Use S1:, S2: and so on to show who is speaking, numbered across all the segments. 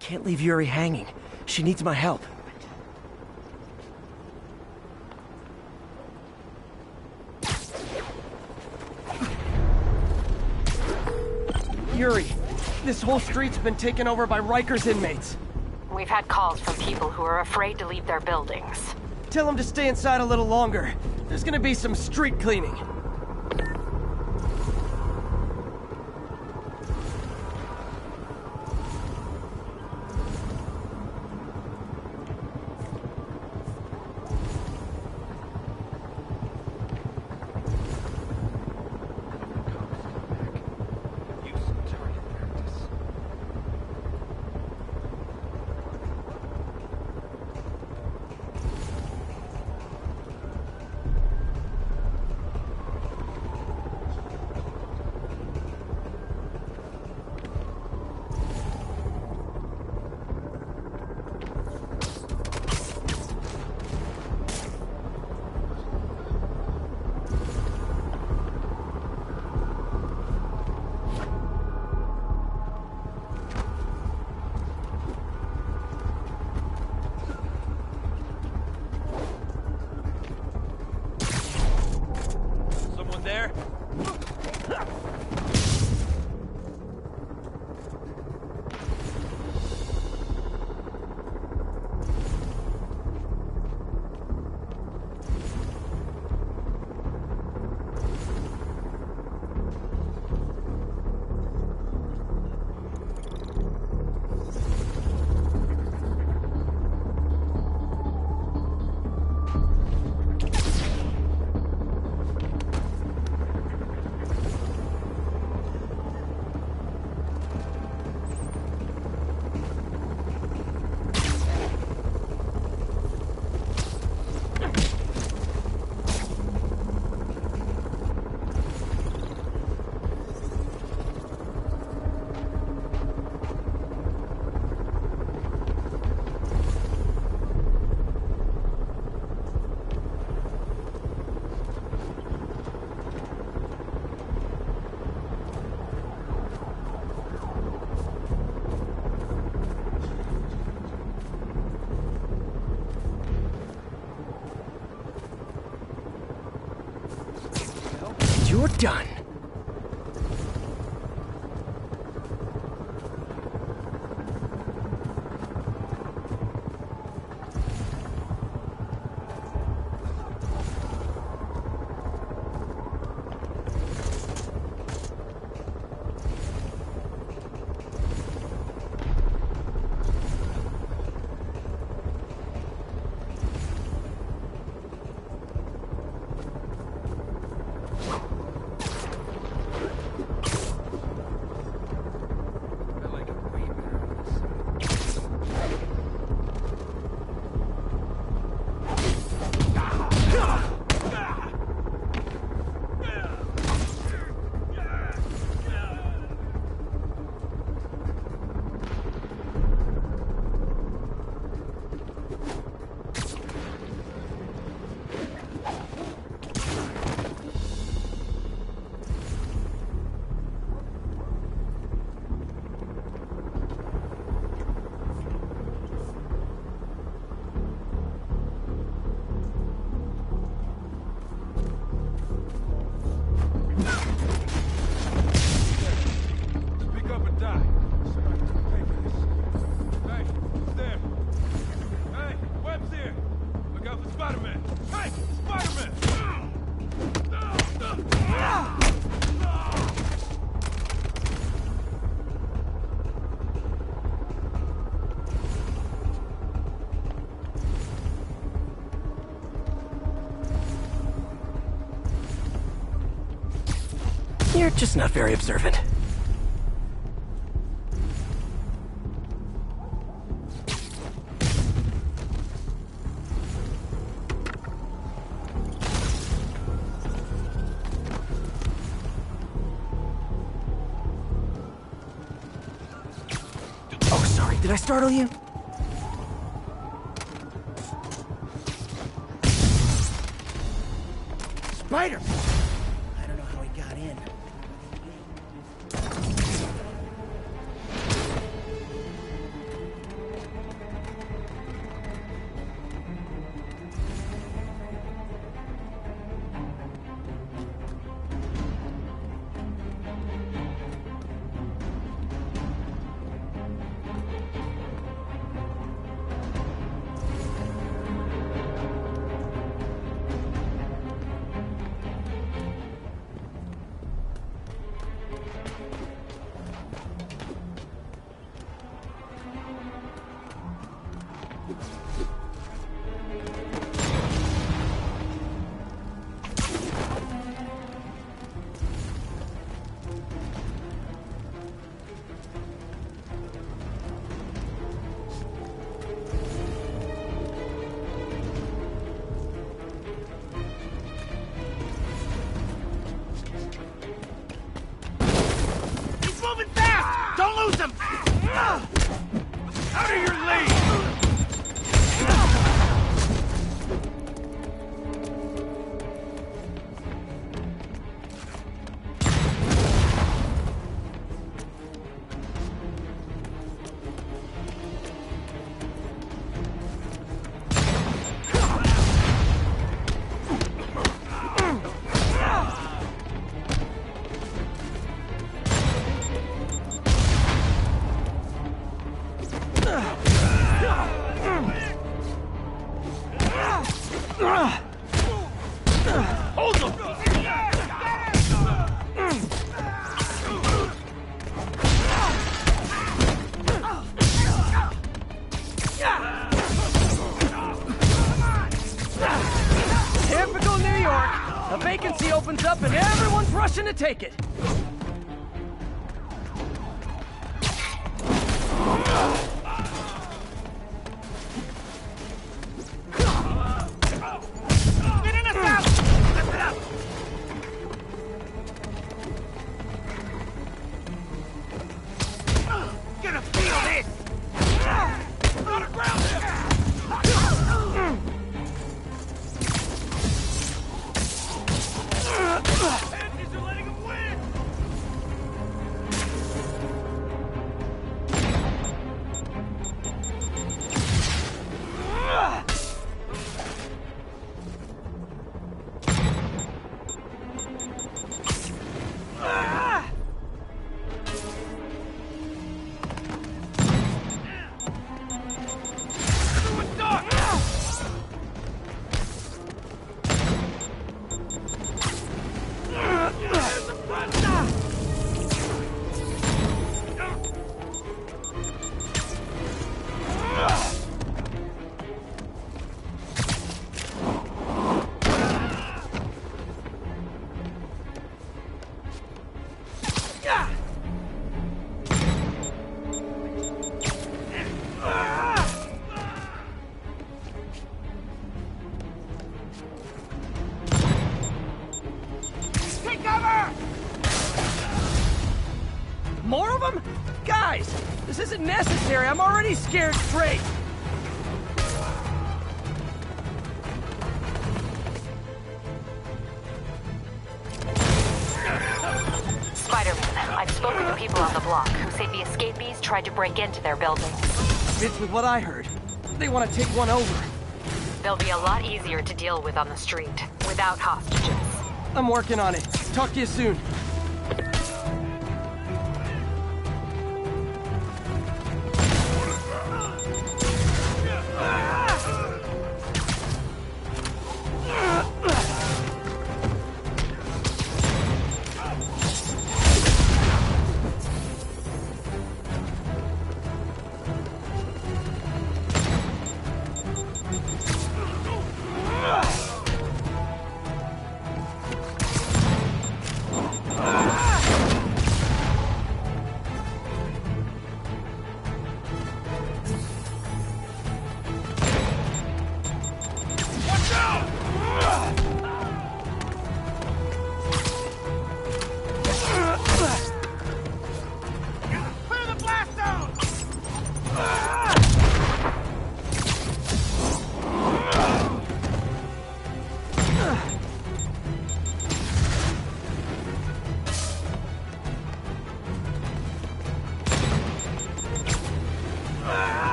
S1: Can't leave Yuri hanging. She needs my help. Yuri, this whole street's been taken over by Riker's inmates.
S2: We've had calls from people who are afraid to leave their buildings.
S1: Tell them to stay inside a little longer. There's gonna be some street cleaning.
S3: There?
S1: You're done.
S3: Spider-Man! Hey! Spider-Man!
S1: You're just not very observant. Oh, sorry, did I startle you? Spider! I don't know how he got in. A vacancy opens up and everyone's rushing to take it. More of them? Guys, this isn't necessary. I'm already scared straight.
S2: Spider-Man, I've spoken to people on the block who say the escapees tried to break into their building.
S1: Fits with what I heard. They want to take one over.
S2: They'll be a lot easier to deal with on the street, without hostages.
S1: I'm working on it. Talk to you soon.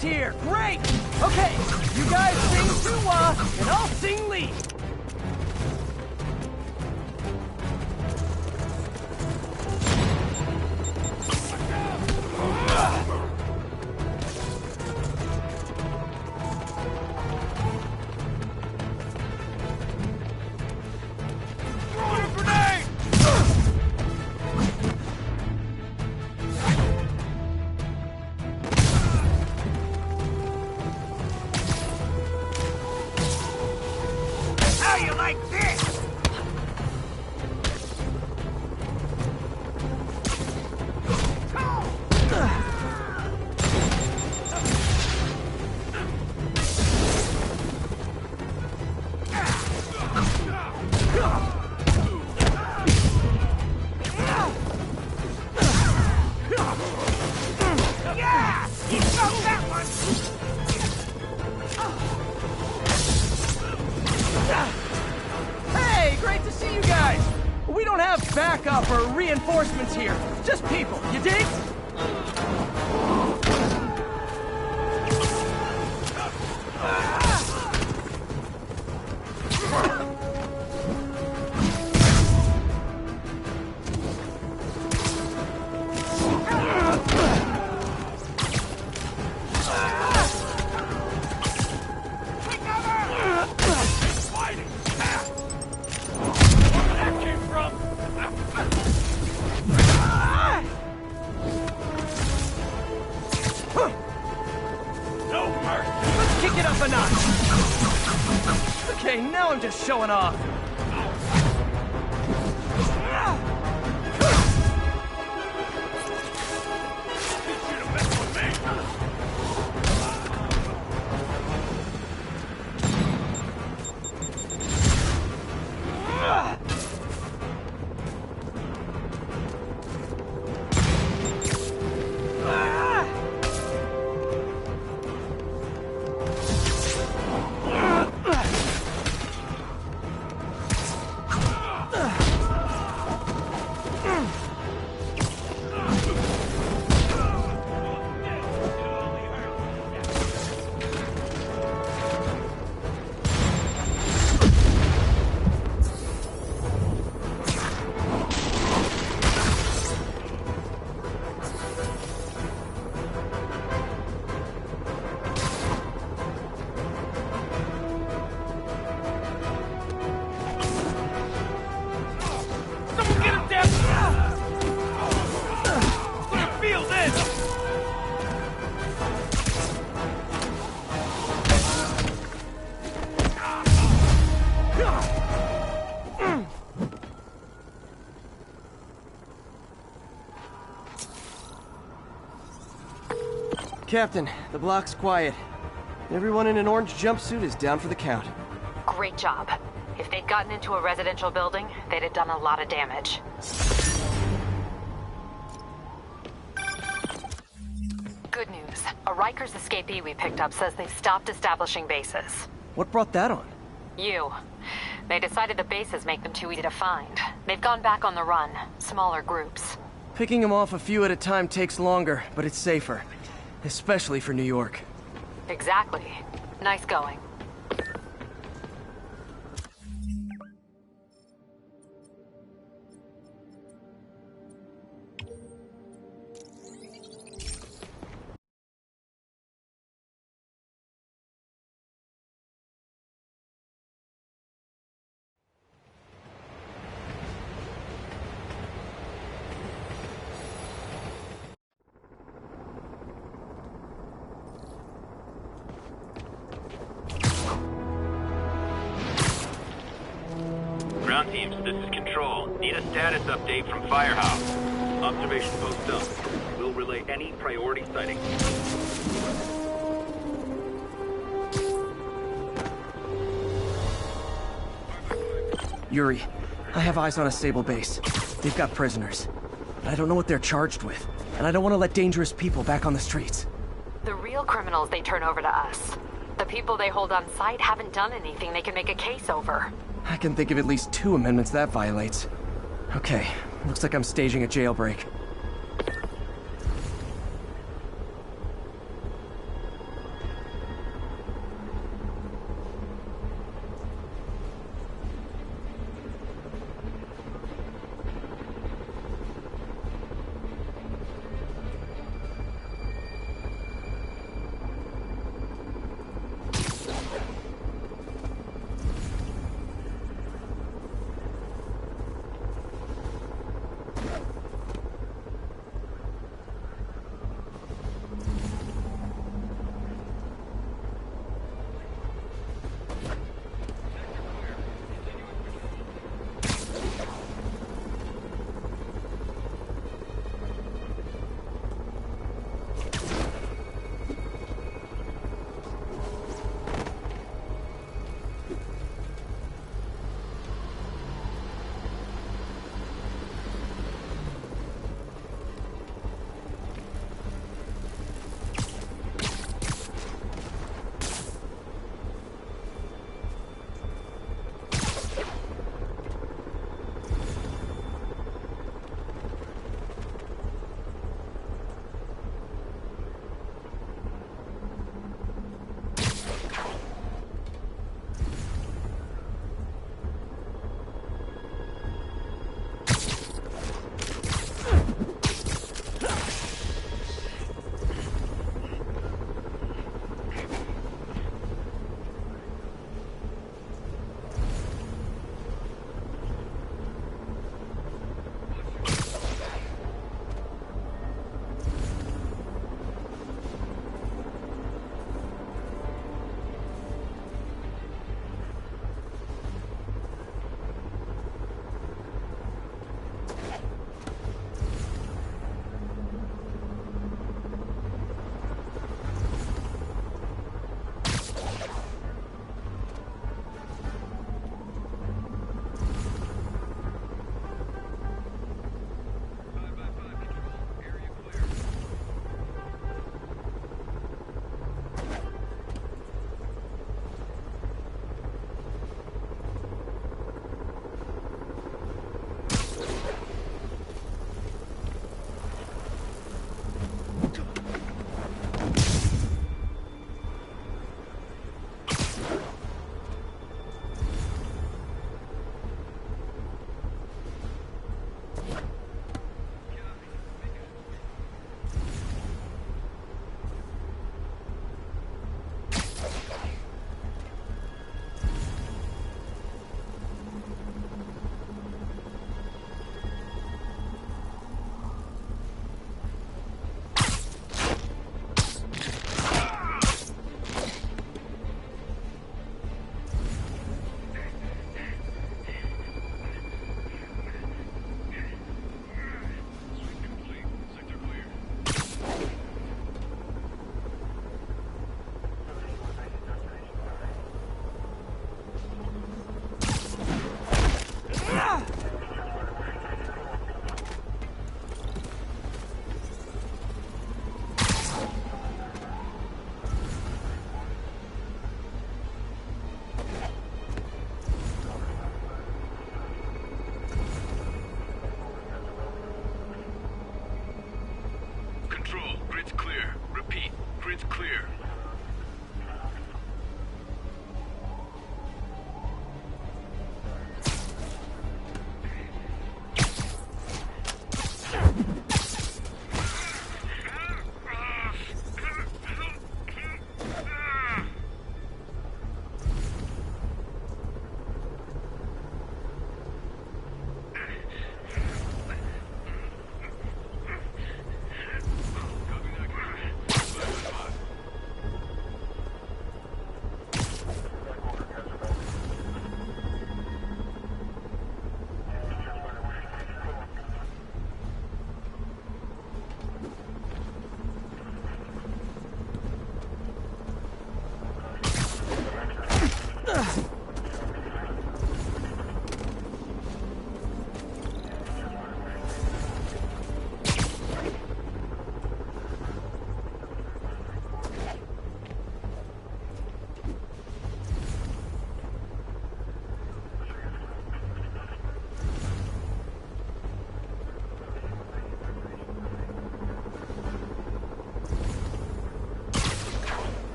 S1: Here, great! Okay, you guys sing doo-wah, and I'll sing lead. Hey, great to see you guys! We don't have backup or reinforcements here. Just people, you dig? just showing off. Captain, the block's quiet. Everyone in an orange jumpsuit is down for the count.
S2: Great job. If they'd gotten into a residential building, they'd have done a lot of damage. Good news. A Rikers escapee we picked up says they've stopped establishing bases.
S1: What brought that on?
S2: You. They decided the bases make them too easy to find. They've gone back on the run. Smaller groups.
S1: Picking them off a few at a time takes longer, but it's safer. Especially for New York.
S2: Exactly. Nice going.
S4: Ground teams, this is Control. Need a status update from Firehouse. Observation post up. We'll relay any priority sightings.
S1: Yuri, I have eyes on a stable base. They've got prisoners. But I don't know what they're charged with. And I don't want to let dangerous people back on the streets.
S2: The real criminals they turn over to us. The people they hold on site haven't done anything they can make a case over.
S1: I can think of at least 2 amendments that violates. Okay, looks like I'm staging a jailbreak.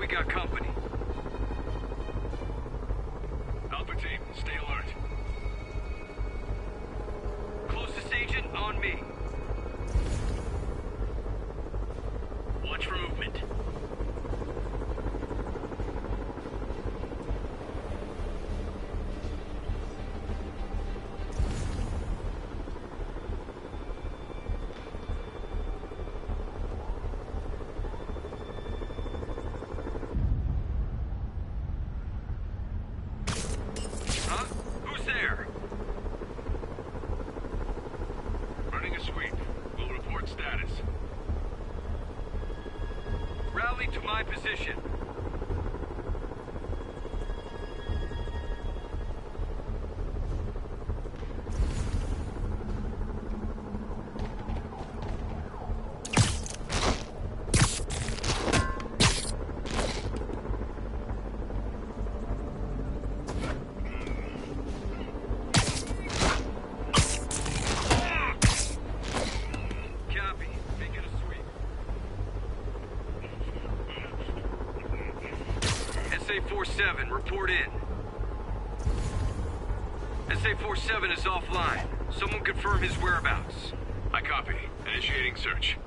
S4: got company. Alpha team, stay alert. Closest agent on me. Watch for movement. Huh? Who's there? Running a sweep. We'll report status. Rally to my position. Copy. Making a sweep. SA-47, report in. SA-47 is offline. Someone confirm his whereabouts. I copy. Initiating search.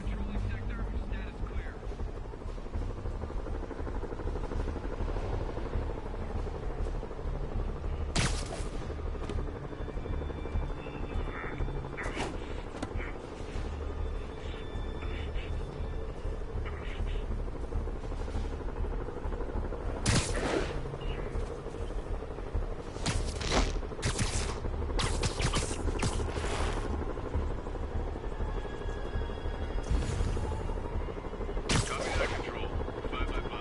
S4: Controlling sector, status clear. Copy that, Control. 5 by 5.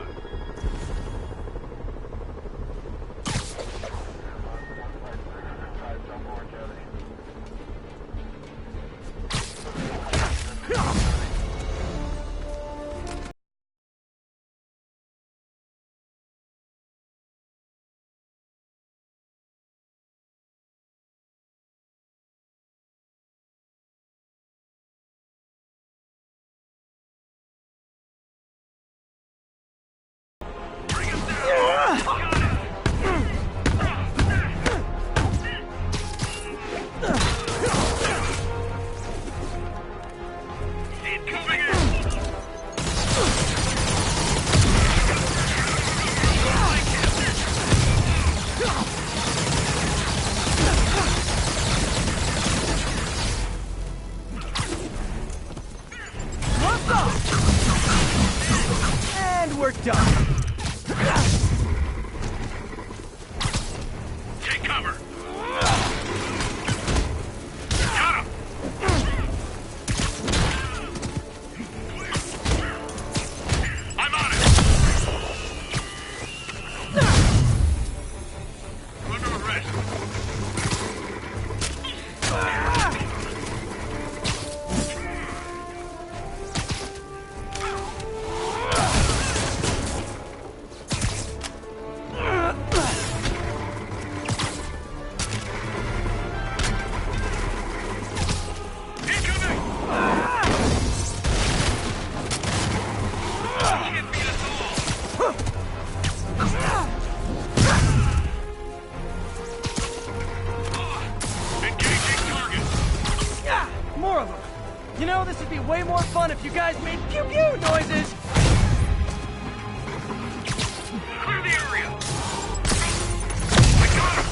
S4: Bring him down! Got it! Incoming in!
S1: What's up? And we're done.
S4: Take cover! Got him! I'm on it! Under arrest. Incoming! Can't beat us all! Engaging target!
S1: Yeah, more of them. You know, this would be way more fun if you guys made pew-pew noises.
S4: Clear the area! I got him!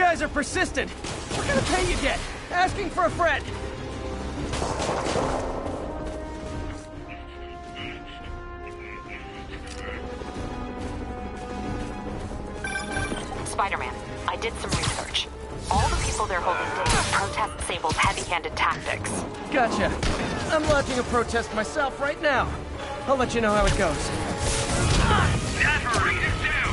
S1: guys are persistent. What kind of pay you get? Asking for a friend.
S2: Spider-Man, I did some research. All the people they're holding today protest Sable's heavy-handed tactics.
S1: Gotcha. I'm lodging a protest myself right now. I'll let you know how it goes.
S4: Never get down!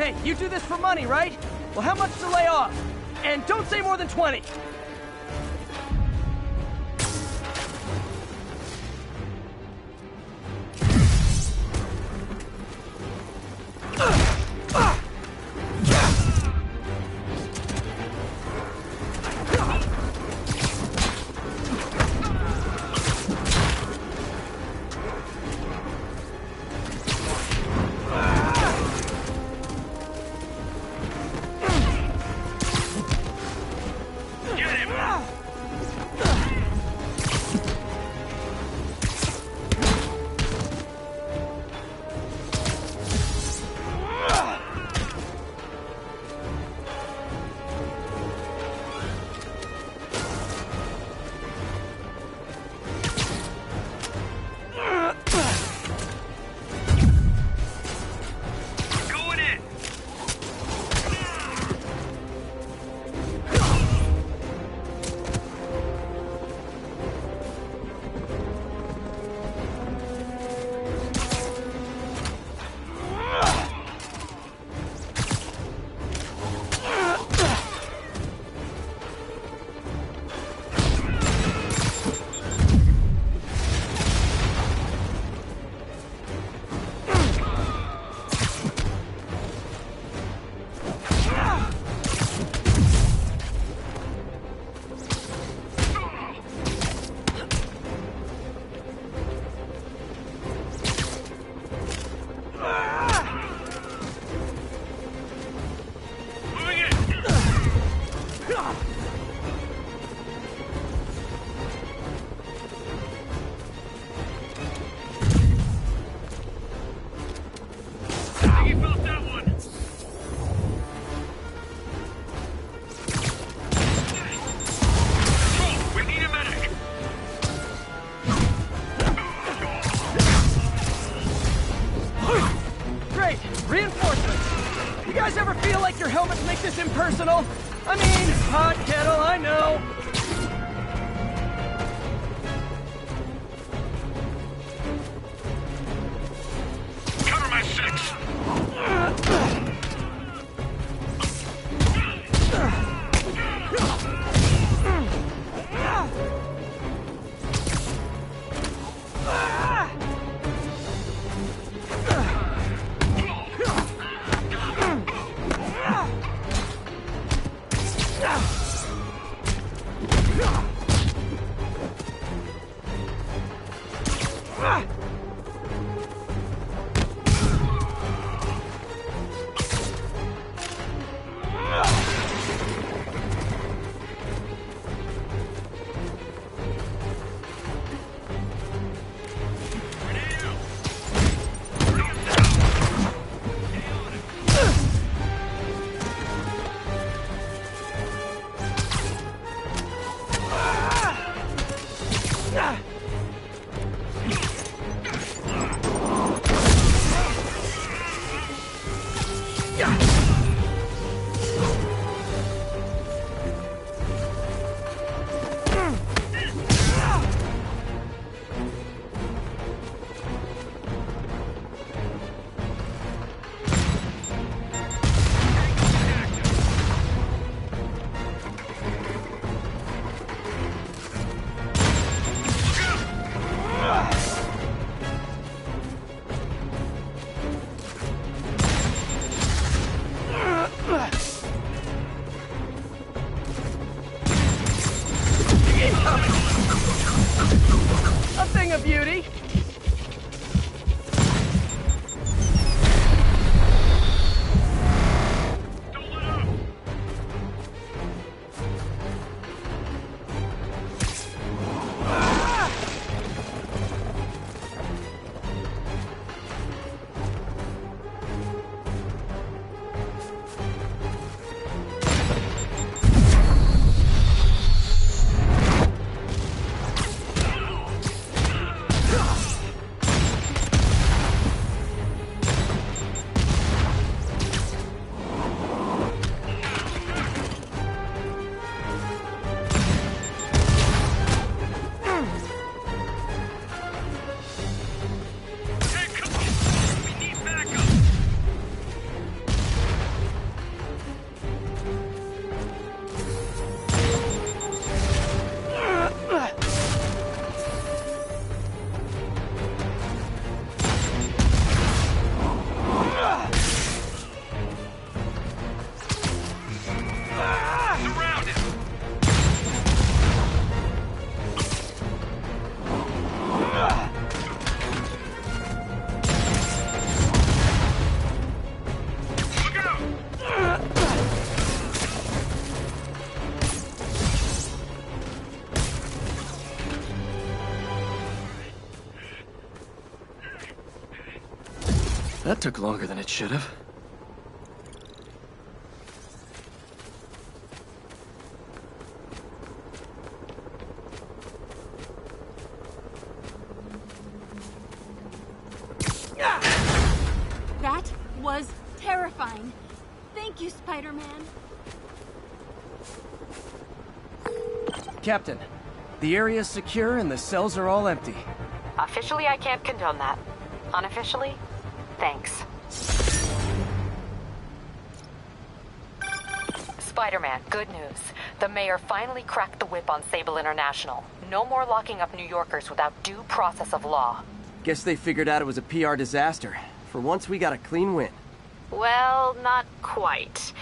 S1: Hey, you do this for money, right? Well, how much to lay off? And don't say more than 20. Reinforcements! You guys ever feel like your helmets make this impersonal? I mean, hot kettle, I know.
S4: Cover my six!
S1: That took longer than it should have.
S5: That was terrifying. Thank you, Spider-Man.
S1: Captain, the area's secure and the cells are all empty.
S2: Officially, I can't condone that. Unofficially, thanks. Spider-Man, good news. The mayor finally cracked the whip on Sable International. No more locking up New Yorkers without due process of law.
S1: Guess they figured out it was a PR disaster. For once, we got a clean win.
S2: Well, not quite.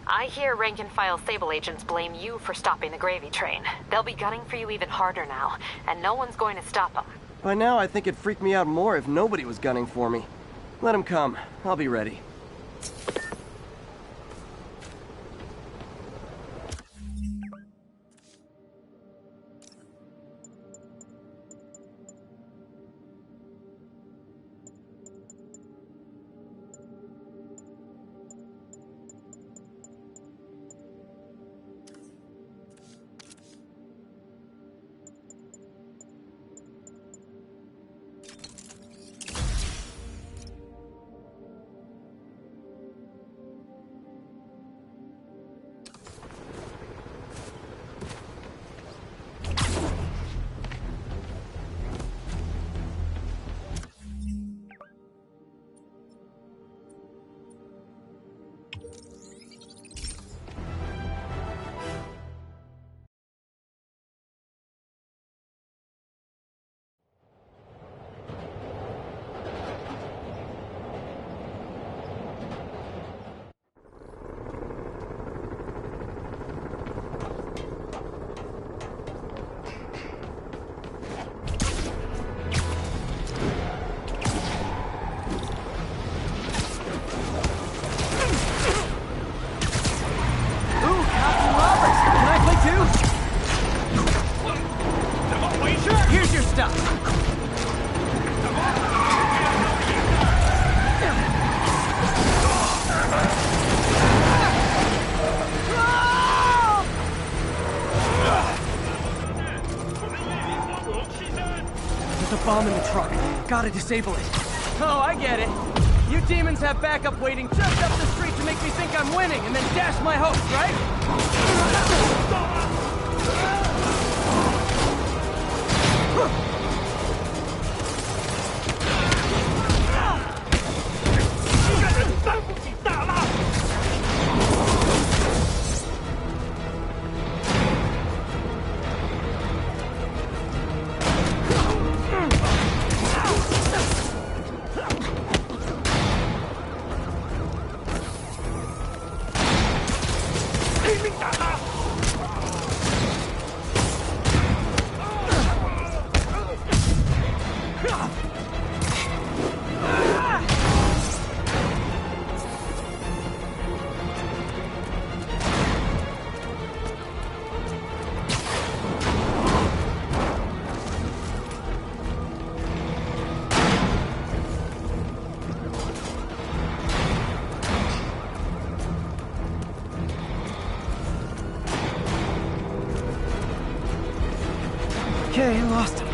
S2: I hear rank-and-file Sable agents blame you for stopping the gravy train. They'll be gunning for you even harder now, and no one's going to stop them.
S1: By now, I think it'd freak me out more if nobody was gunning for me. Let them come. I'll be ready. Here's your stuff. There's a bomb in the truck. Gotta disable it. Oh, I get it. You demons have backup waiting just up the street to make me think I'm winning and then dash my hopes, right? Okay, lost him.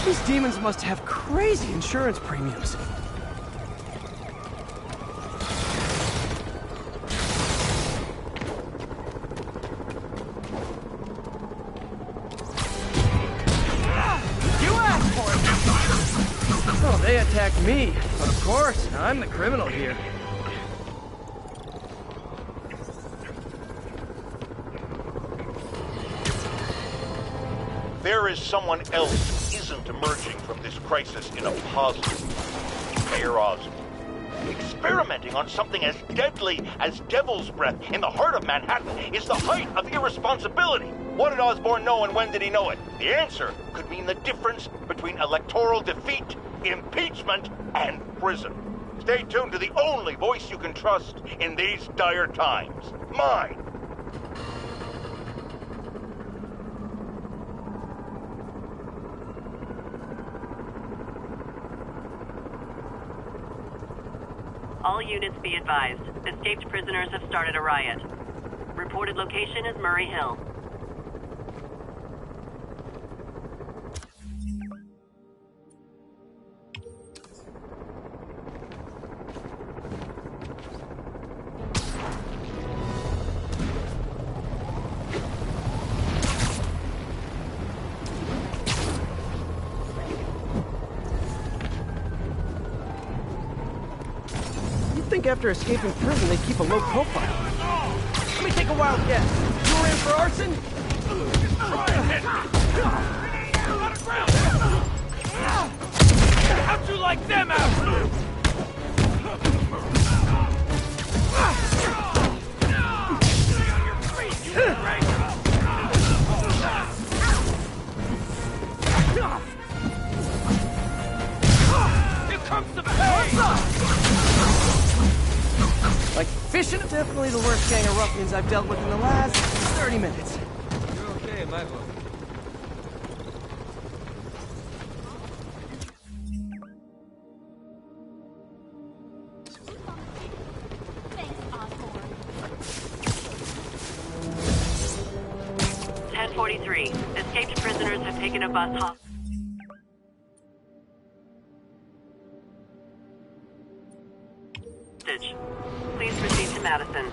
S1: These demons must have crazy insurance premiums. You asked for it! Oh, they attacked me. But of course, I'm the criminal here.
S6: There is someone else who isn't emerging from this crisis in a positive. Mayor Osborn. Experimenting on something as deadly as devil's breath in the heart of Manhattan is the height of irresponsibility. What did Osborn know and when did he know it? The answer could mean the difference between electoral defeat, impeachment, and prison. Stay tuned to the only voice you can trust in these dire times. Mine.
S7: All units be advised. Escaped prisoners have started a riot. Reported location is Murray Hill.
S1: After escaping prison, they keep a low profile. Let me take a wild guess. You were in for arson?
S3: How'd you like them out? Here comes the pain!
S1: Like fishing? Definitely the worst gang of ruffians I've dealt with in the last 30 minutes.
S3: You're okay in my book.
S5: Thanks, Osborn.
S7: 1043. Escaped prisoners have taken a bus hostage. Please proceed to Madison.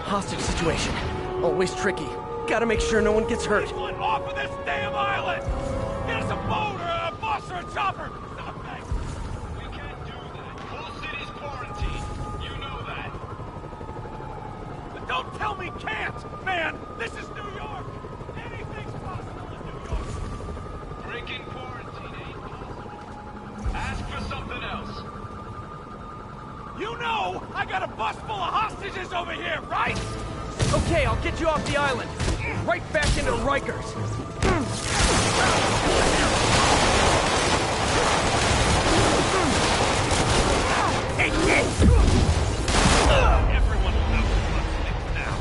S1: Hostage situation. Always tricky. Gotta make sure no one gets hurt.
S3: Off of this damn island! Get us a boat or a bus or a chopper! Something! We can't do that. Whole city's quarantined. You know that. But don't tell me can't! Man, this is New York! Anything's possible in New York! Breaking quarantine ain't possible. Ask for something else. You know, I got a bus full of hostages over here, right?
S1: Okay, I'll get you off the island. Right back into Rikers.
S3: Everyone will know what's next now.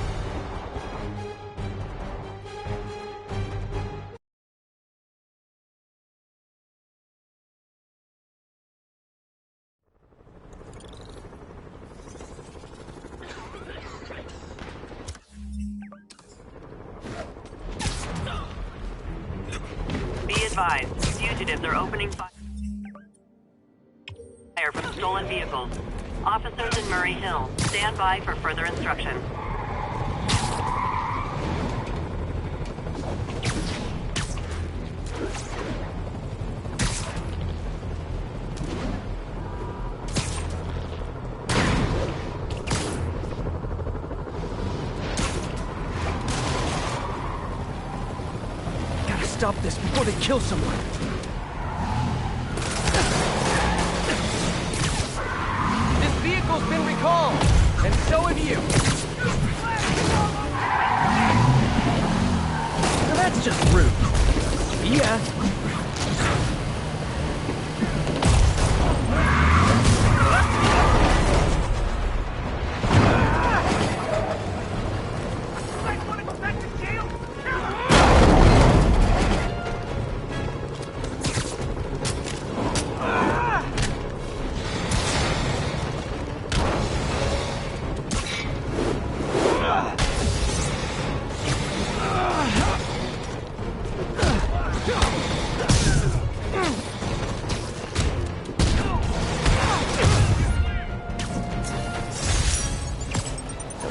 S7: Be advised, fugitives are opening fire from stolen vehicles. Officers in Murray Hill, stand by for further instruction.
S1: Gotta stop this before they kill someone. This vehicle's been recalled, and so have you. Now that's just rude. Yeah.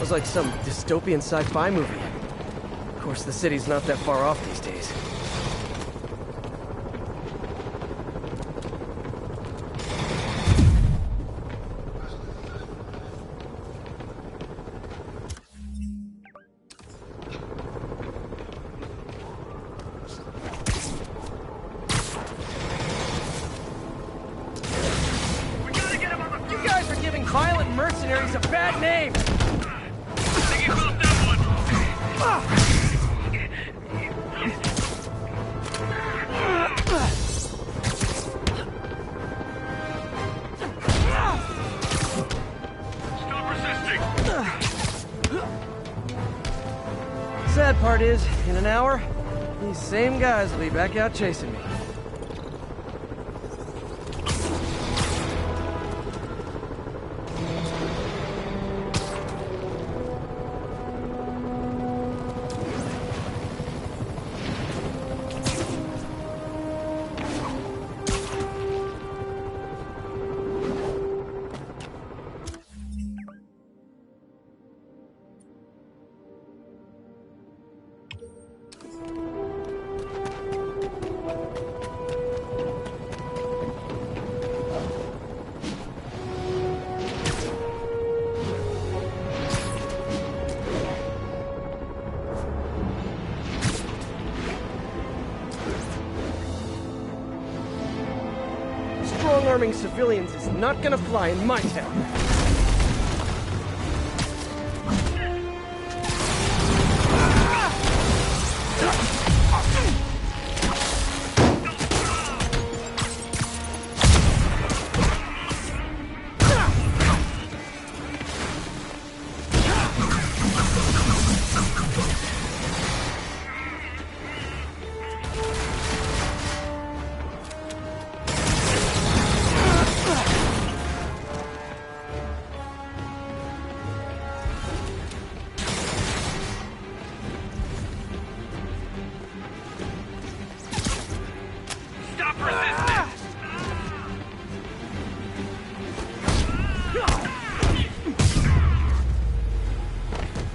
S1: Sounds like some dystopian sci-fi movie. Of course, the city's not that far off these days. You guys are giving violent mercenaries a bad name! Sad part is, in an hour, these same guys will be back out chasing me. Strong-arming civilians is not gonna fly in my town.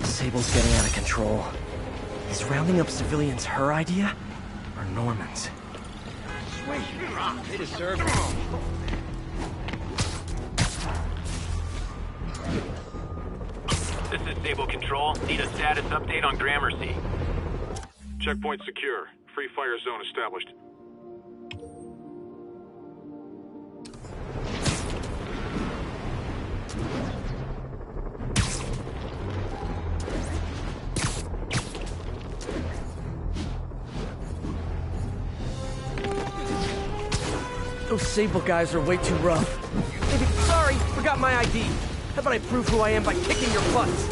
S1: Sable's getting out of control. Is rounding up civilians her idea? Or Norman's?
S3: They deserve it.
S4: This is Sable Control. Need a status update on Gramercy.
S8: Checkpoint secure. Free fire zone established.
S1: Those Sable guys are way too rough. Maybe, sorry, forgot my ID. How about I prove who I am by kicking your butts?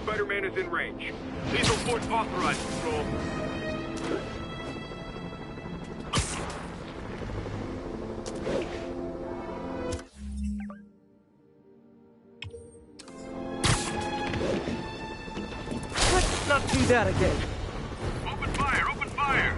S8: Spider-Man is in range. Lethal force authorized, Control.
S1: Let's not do that again.
S8: Open fire! Open fire!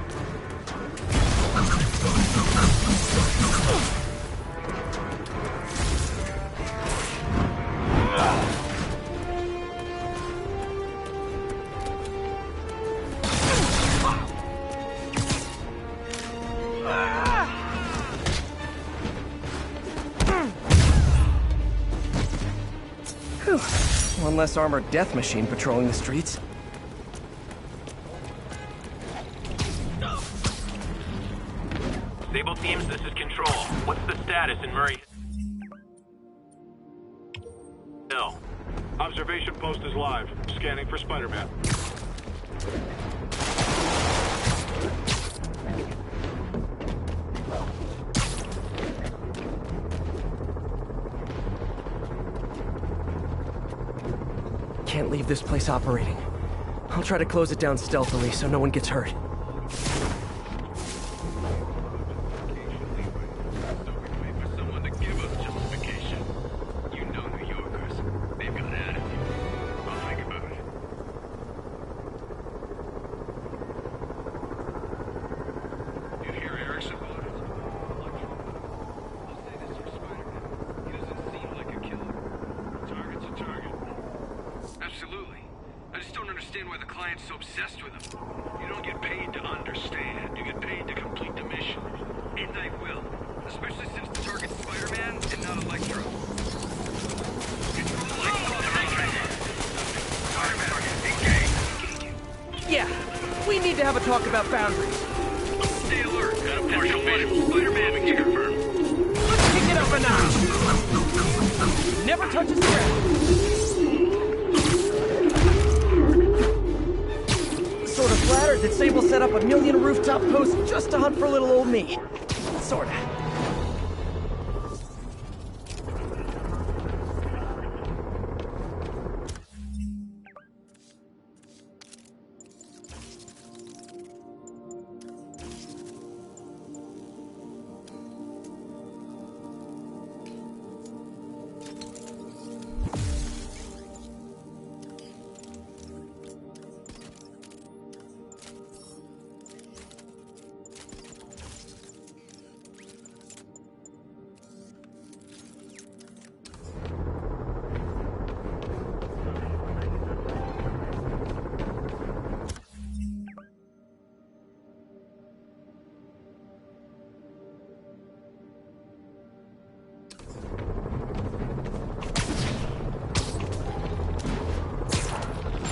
S1: One less armored death machine patrolling the streets.
S4: What's the status in Murray Hill?
S8: Observation post is live. Scanning for Spider-Man.
S1: Can't leave this place operating. I'll try to close it down stealthily so no one gets hurt.
S3: Absolutely. I just don't understand why the client's so obsessed with him. You don't get paid to understand. You get paid to complete the mission. And I will. Especially since the target's Spider-Man and not Electro.
S1: Yeah, we need to have a talk about boundaries.
S3: Stay alert. Got a partial visual. Spider-Man can confirm.
S1: Let's kick it up a notch. Never touches the ground. Sort of flattered that Sable set up a million rooftop posts just to hunt for little old me. Sorta.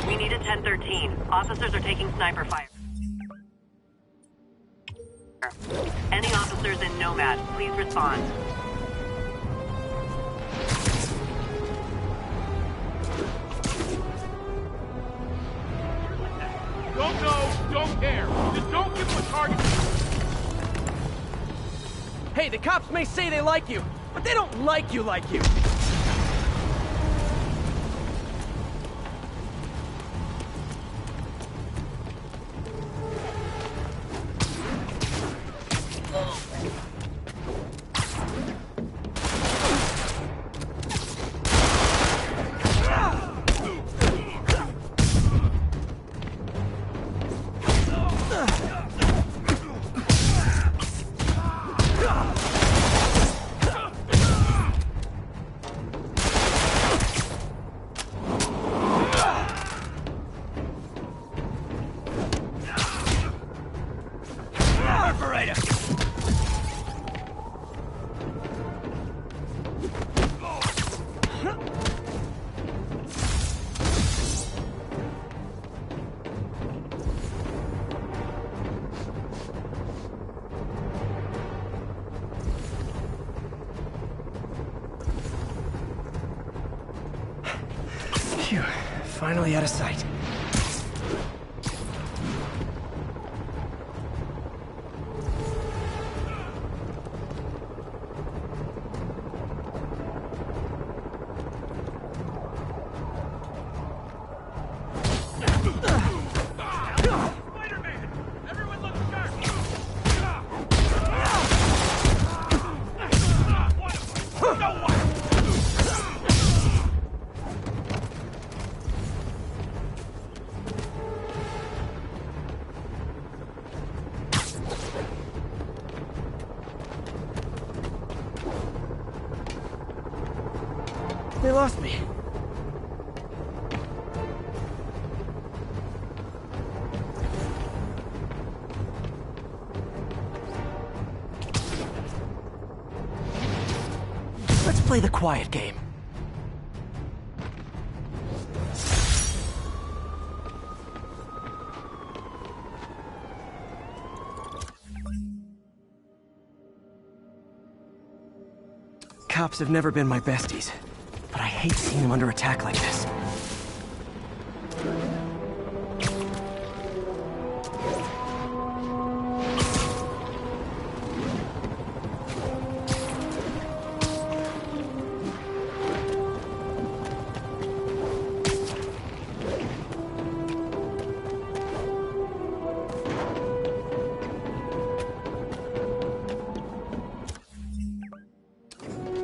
S7: We need a 1013. Officers are taking sniper fire. Any officers in Nomad, please respond.
S3: Don't know, don't care. Just don't give him a target.
S1: Hey, the cops may say they like you, but they don't like you like you. Phew, finally out of sight.
S3: Spider-Man! Everyone look sharp! No one!
S1: They lost me. Let's play the quiet game. cops have never been my besties, but I hate seeing them under attack like this.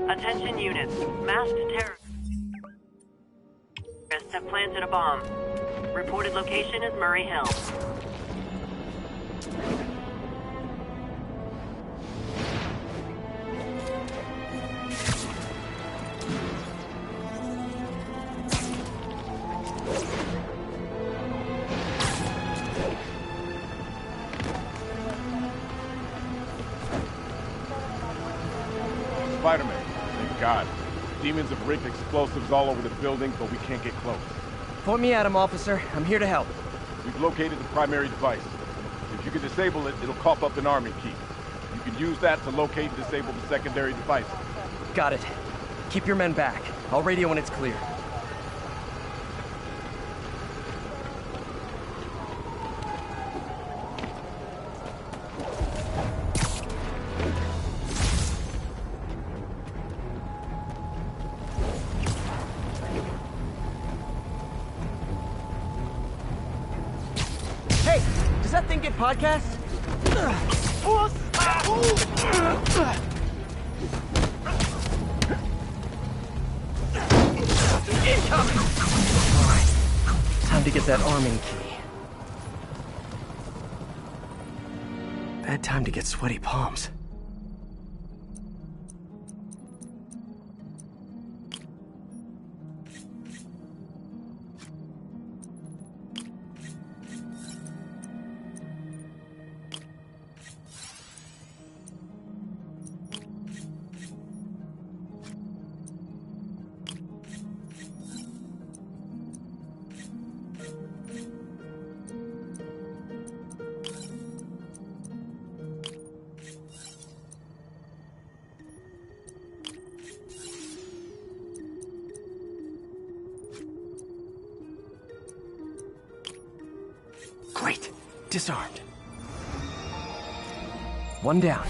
S7: Attention units. Masked terrorists have planted a bomb. Reported location is Murray Hill.
S9: Spider-Man. Thank God. Demons have rigged explosives all over the building, but we can't get close.
S1: Point me at him, officer. I'm here to help.
S9: We've located the primary device. If you can disable it, it'll cough up an army key. You can use that to locate and disable the secondary device.
S1: Got it. Keep your men back. I'll radio when it's clear. Hey, does that thing get podcasts? Incoming! Alright, time to get that arming key. Bad time to get sweaty palms. Great. Disarmed. One down.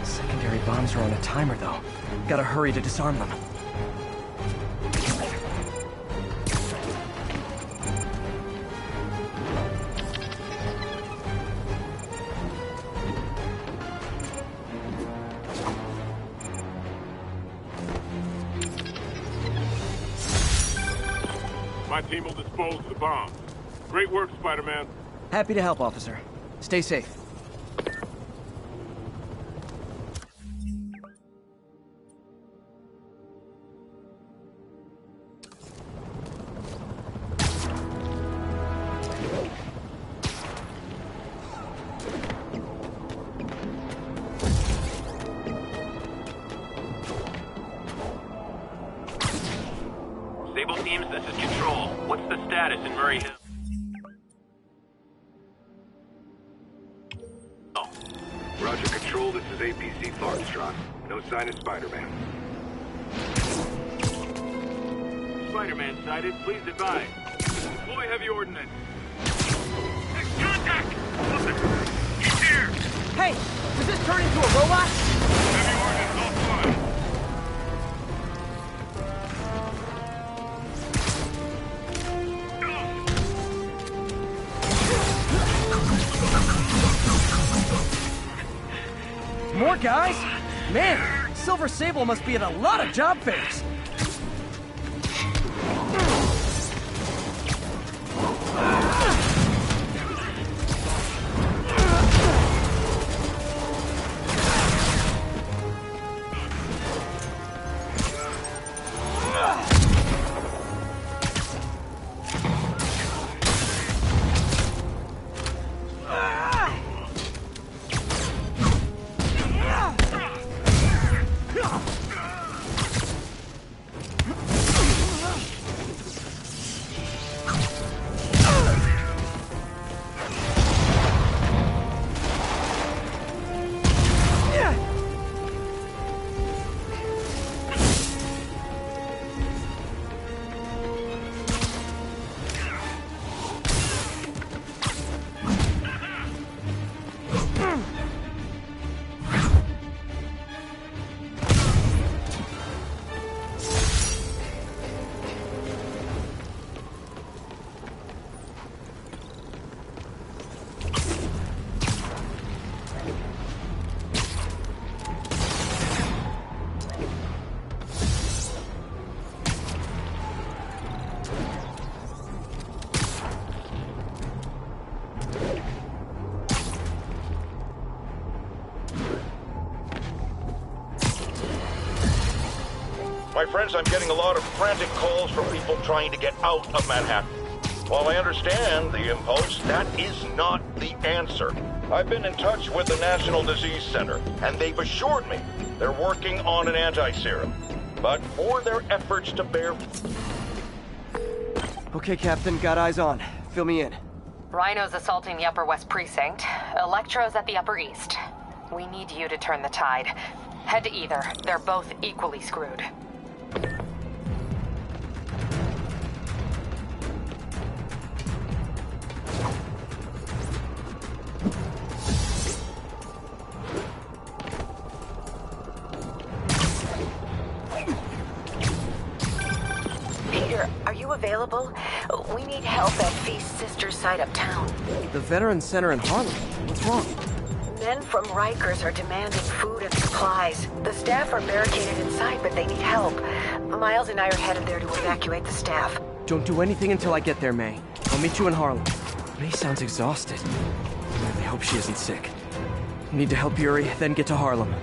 S1: Secondary bombs are on a timer, though. Gotta hurry to disarm them.
S8: My team will dispose of the bomb. Great work, Spider-Man.
S1: Happy to help, officer. Stay safe.
S4: Sable teams, this is Control. What's the status in Murray Hill?
S8: Roger, Control, this is APC Foxtrot. No sign of Spider-Man. Spider-Man sighted, please advise. Deploy heavy ordnance. Contact! Listen, he's here!
S1: Hey! Does this turn into a robot?
S8: Heavy ordnance offline.
S1: More guys? Man, Silver Sable must be at a lot of job fairs.
S6: My friends, I'm getting a lot of frantic calls from people trying to get out of Manhattan. While I understand the impulse, that is not the answer. I've been in touch with the National Disease Center, and they've assured me they're working on an anti-serum. But for their efforts to bear...
S1: Okay, Captain, got eyes on. Fill me in.
S2: Rhino's assaulting the Upper West Precinct. Electro's at the Upper East. We need you to turn the tide. Head to either. They're both equally screwed.
S10: Peter, are you available? We need help at Feast Sisters site uptown.
S1: The Veterans Center in Harlem. What's wrong?
S10: Men from Rikers are demanding food and supplies. The staff are barricaded inside, but they need help. Miles and I are headed there to evacuate the staff.
S1: Don't do anything until I get there, May. I'll meet you in Harlem. May sounds exhausted. I really hope she isn't sick. Need to help Yuri, then get to Harlem.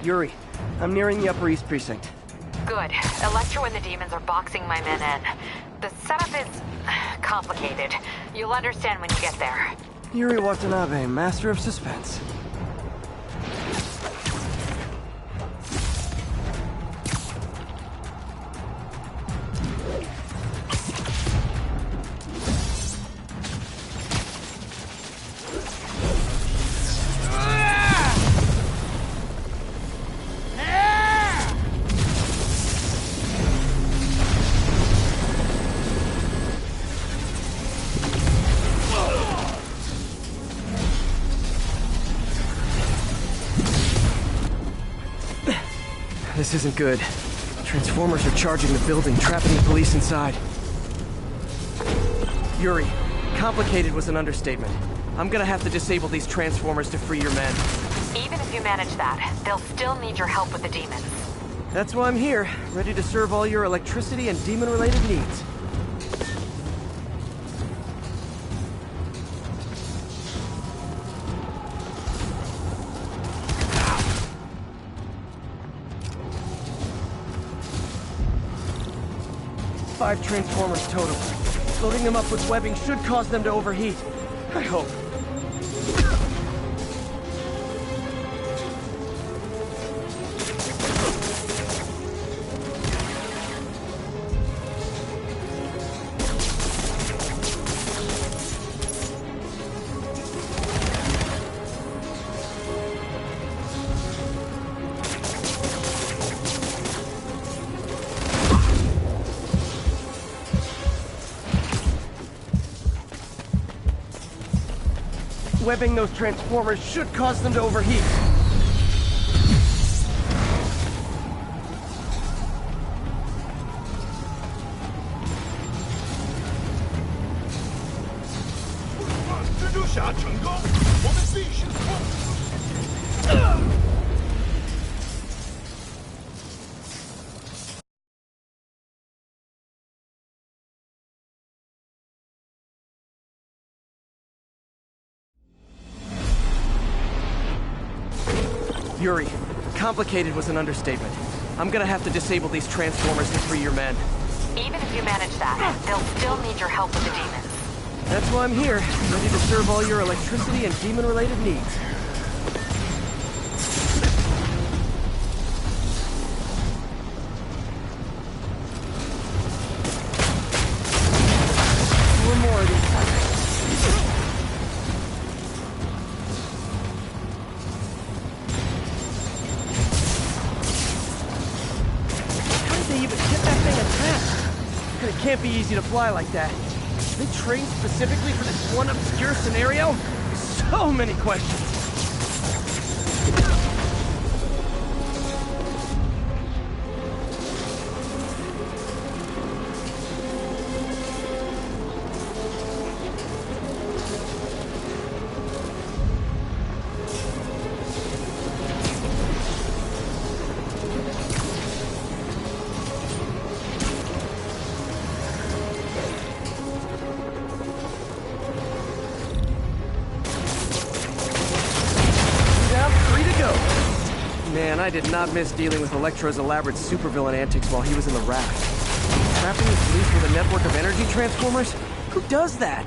S1: Yuri, I'm nearing the Upper East Precinct.
S2: Good. Electro and the demons are boxing my men in. The setup is complicated. You'll understand when you get there.
S1: Yuri Watanabe, master of suspense. This isn't good. Transformers are charging the building, trapping the police inside. Yuri, complicated was an understatement. I'm gonna have to disable these transformers to free your men.
S2: Even if you manage that, they'll still need your help with the demons.
S1: That's why I'm here, ready to serve all your electricity and demon-related needs. Five transformers total. Loading them up with webbing should cause them to overheat. I hope. Webbing those transformers should cause them to overheat. Yuri, complicated was an understatement. I'm gonna have to disable these transformers to free your men.
S2: Even if you manage that, they'll still need your help with the demons.
S1: That's why I'm here, ready to serve all your electricity and demon-related needs. Four more of these. They even get that thing attached. It can't be easy to fly like that. They trained specifically for this one obscure scenario? So many questions. Man, I did not miss dealing with Electro's elaborate supervillain antics while he was in the raft. Trapping the police with a network of energy transformers? Who does that?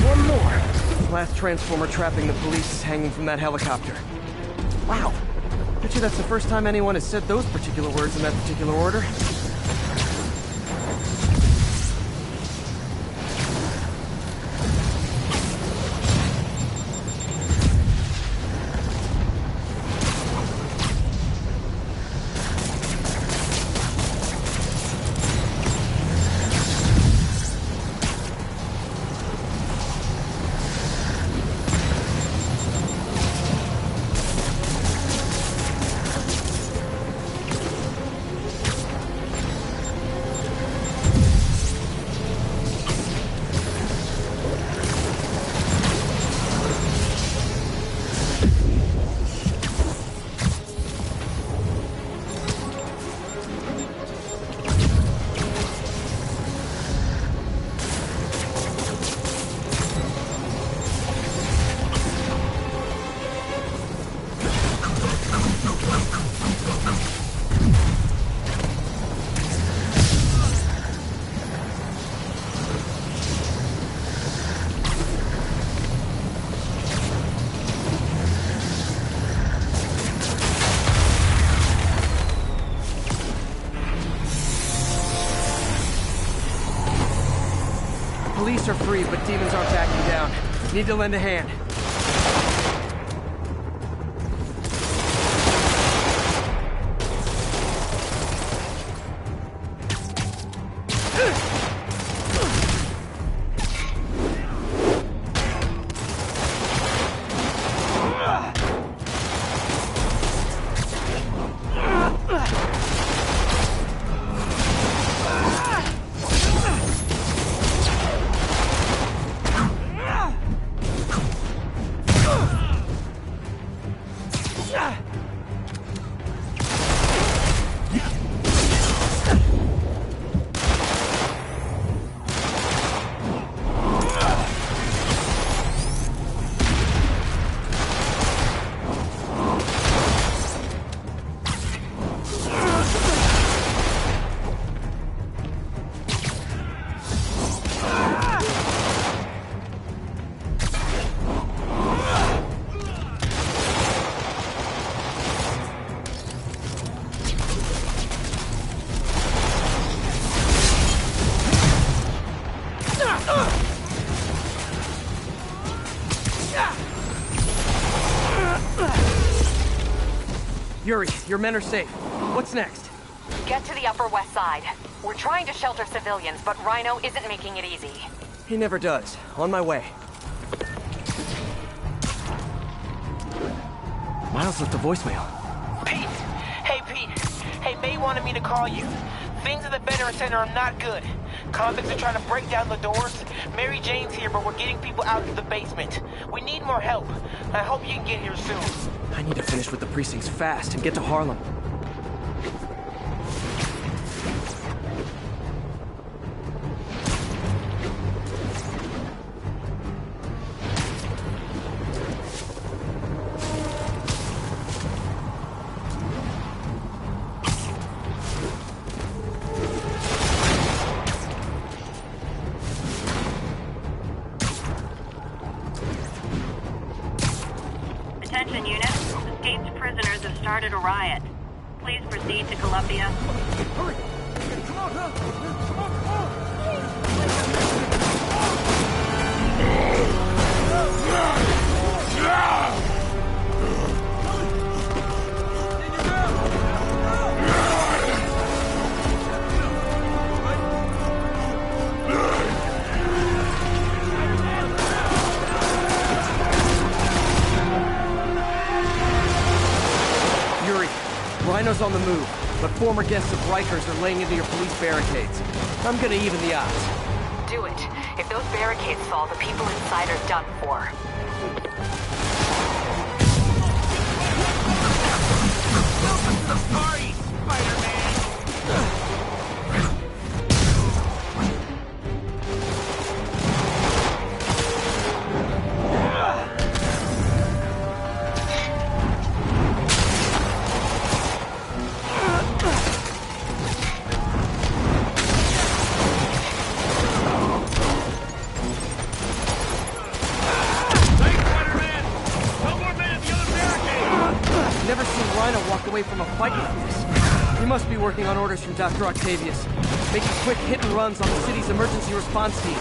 S1: One more. Last transformer trapping the police is hanging from that helicopter. Wow. Bet you that's the first time anyone has said those particular words in that particular order. Police are free, but demons aren't backing down. Need to lend a hand. Yuri, your men are safe. What's next?
S2: Get to the Upper West Side. We're trying to shelter civilians, but Rhino isn't making it easy.
S1: He never does. On my way. Miles left a voicemail.
S11: Pete! Hey, Pete. Hey, May wanted me to call you. Things at the Veteran Center are not good. Convicts are trying to break down the doors. Mary Jane's here, but we're getting people out to the basement. We need more help. I hope you can get here soon.
S1: I need to finish with the precincts fast and get to Harlem.
S7: Attention units, escaped prisoners have started a riot. Please proceed to Columbia.
S1: Hurry! Come on, come on, come on! Yuri, Rhino's on the move, but former guests of Rikers are laying into your police barricades. I'm gonna even the odds.
S2: Do it. If those barricades fall, the people inside are done for.
S1: Rhino walked away from a fight like this. He must be working on orders from Dr. Octavius, making quick hit and runs on the city's emergency response team. Is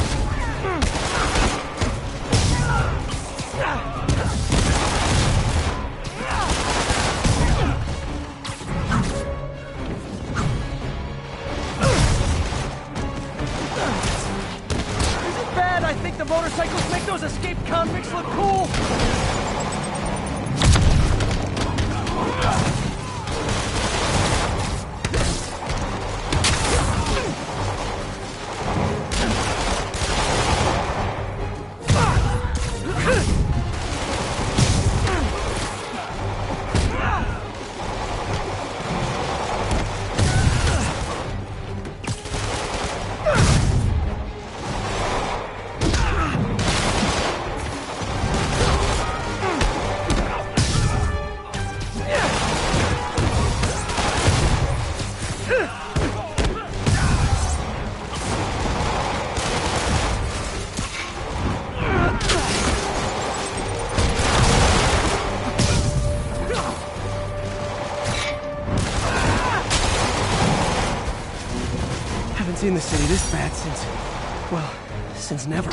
S1: it bad I think the motorcycles make those escaped convicts look cool? Seen the city this bad since, well, since never.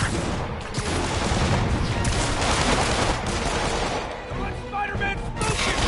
S3: Spider-Man smoking!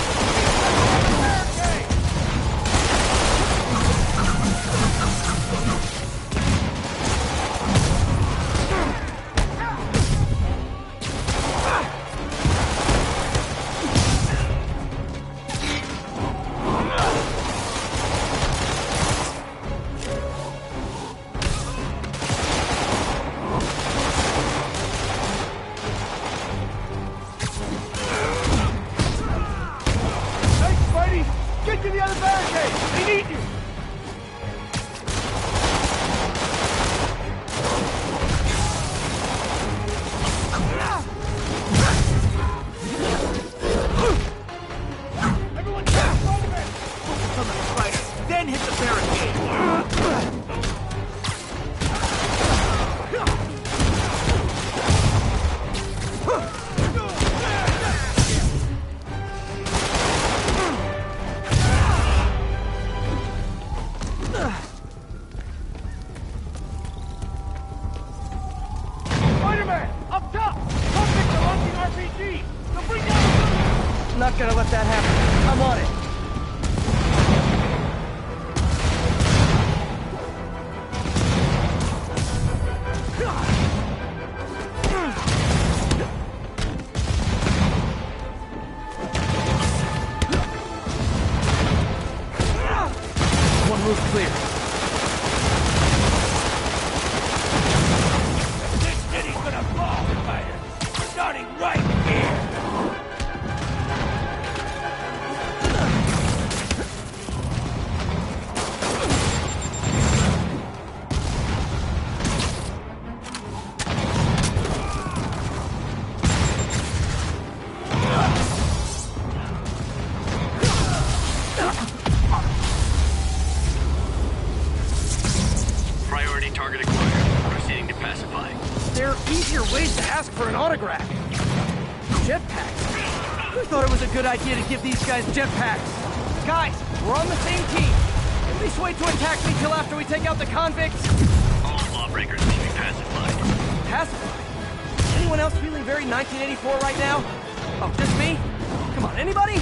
S1: Not gonna let that happen. I'm on it. One move clear.
S3: This city's gonna fall, Spider! Starting right here!
S4: Target acquired. Proceeding to pacify.
S1: There are easier ways to ask for an autograph. Jetpacks. Who thought it was a good idea to give these guys jetpacks? Guys, we're on the same team. At least wait to attack me till after we take out the convicts.
S4: All lawbreakers need to be pacified.
S1: Pacified? Anyone else feeling very 1984 right now? Oh, just me? Come on, anybody?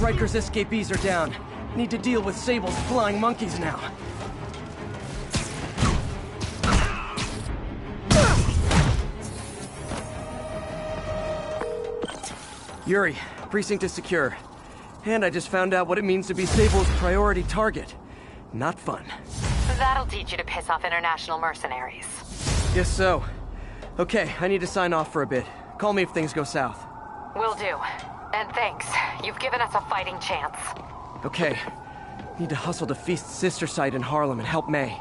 S1: Riker's escapees are down. Need to deal with Sable's flying monkeys now. Yuri, precinct is secure. And I just found out what it means to be Sable's priority target. Not fun.
S2: That'll teach you to piss off international mercenaries.
S1: Guess so. Okay, I need to sign off for a bit. Call me if things go south.
S2: Will do. And thanks. You've given us a fighting chance.
S1: Okay. Need to hustle to Feast's sister site in Harlem and help May.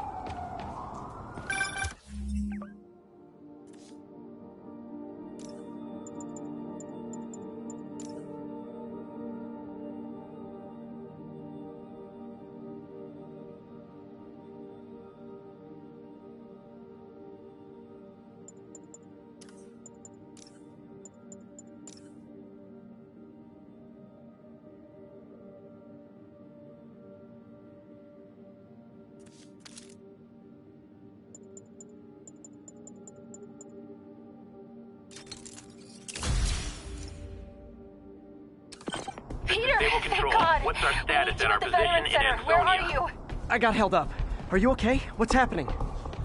S2: Peter, thank God.
S4: What's our status at our
S2: the
S4: position
S2: Veterans
S4: in
S2: Center.
S4: Ansonia?
S2: Where are you?
S1: I got held up. Are you okay? What's happening?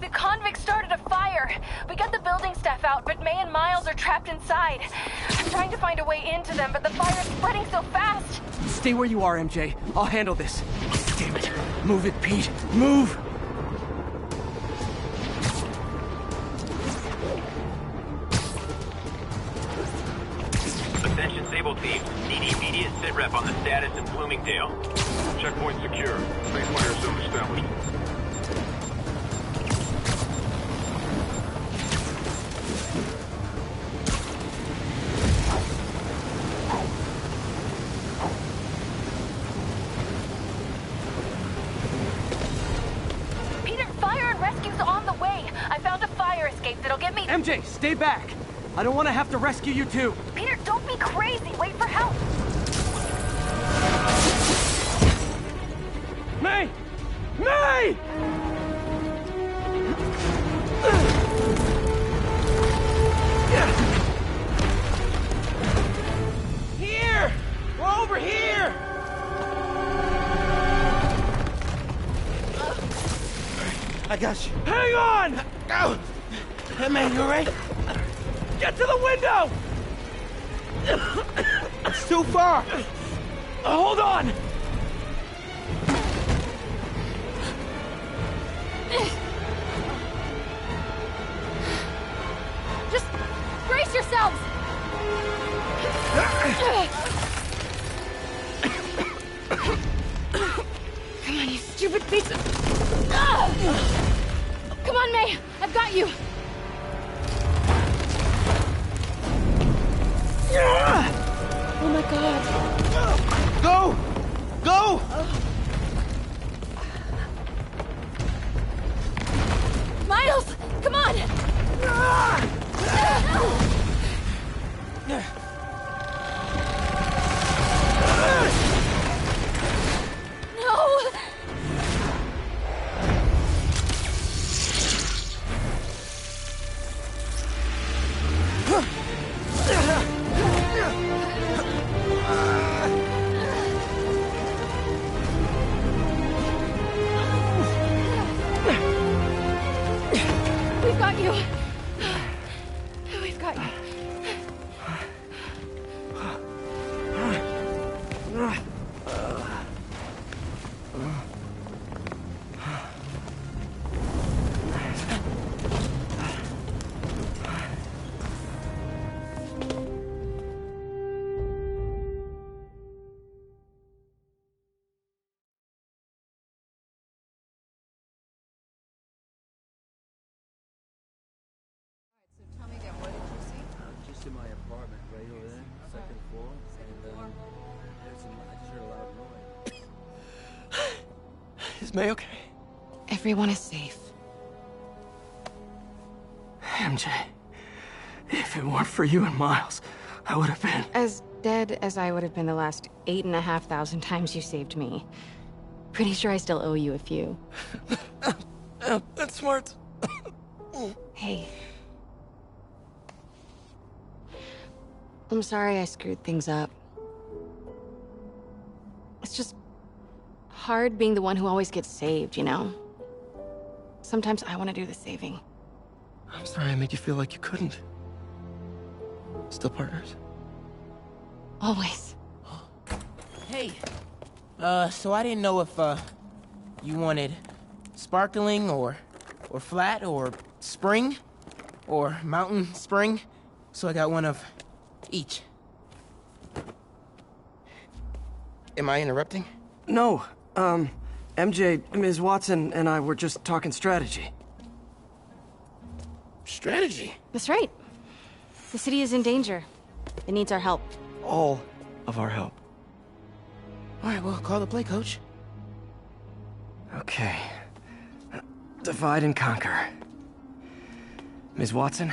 S5: The convicts started a fire. We got the building staff out, but May and Miles are trapped inside. I'm trying to find a way into them, but the fire's spreading so fast.
S1: Stay where you are, MJ. I'll handle this. Damn it. Move it, Pete. Move!
S4: Attention Sable team. Need immediate sitrep on the status in Bloomingdale.
S8: Checkpoint secure. Main fire zone established.
S5: Peter, fire and rescue's on the way. I found a fire escape that'll get me...
S1: MJ, stay back! I don't want to have to rescue you too.
S5: Peter, don't be crazy. Wait for help.
S1: May! May! Here! We're over here!
S11: I got you.
S1: Hang on!
S11: Go! Hey, man, you alright?
S1: Get to the window!
S11: It's too far.
S1: Hold on!
S5: Just brace yourselves. Come on, you stupid piece of... Come on, May. I've got you. Oh my God.
S11: Go! Go!
S5: Miles, come on. No. We've got you. We've got you.
S12: Just in my apartment right over there, second floor, and there's some, I just heard a loud noise.
S1: Is May okay?
S10: Everyone is safe.
S1: MJ, if it weren't for you and Miles, I would have been...
S10: As dead as I would have been the last 8,500 times you saved me. Pretty sure I still owe you a few.
S1: That's smart.
S10: Hey. I'm sorry I screwed things up.
S2: It's just hard being the one who always gets saved, you know? Sometimes I want to do the saving.
S1: I'm sorry I made you feel like you couldn't. Still partners?
S2: Always.
S11: Hey, so I didn't know if, you wanted sparkling or flat or spring or mountain spring, so I got one of each. Am I interrupting?
S1: No, MJ, Ms. Watson, and I were just talking strategy.
S11: Strategy?
S2: That's right. The city is in danger. It needs our help.
S1: All of our help.
S11: All right, well, call the play, Coach.
S1: Okay. Divide and conquer. Ms. Watson,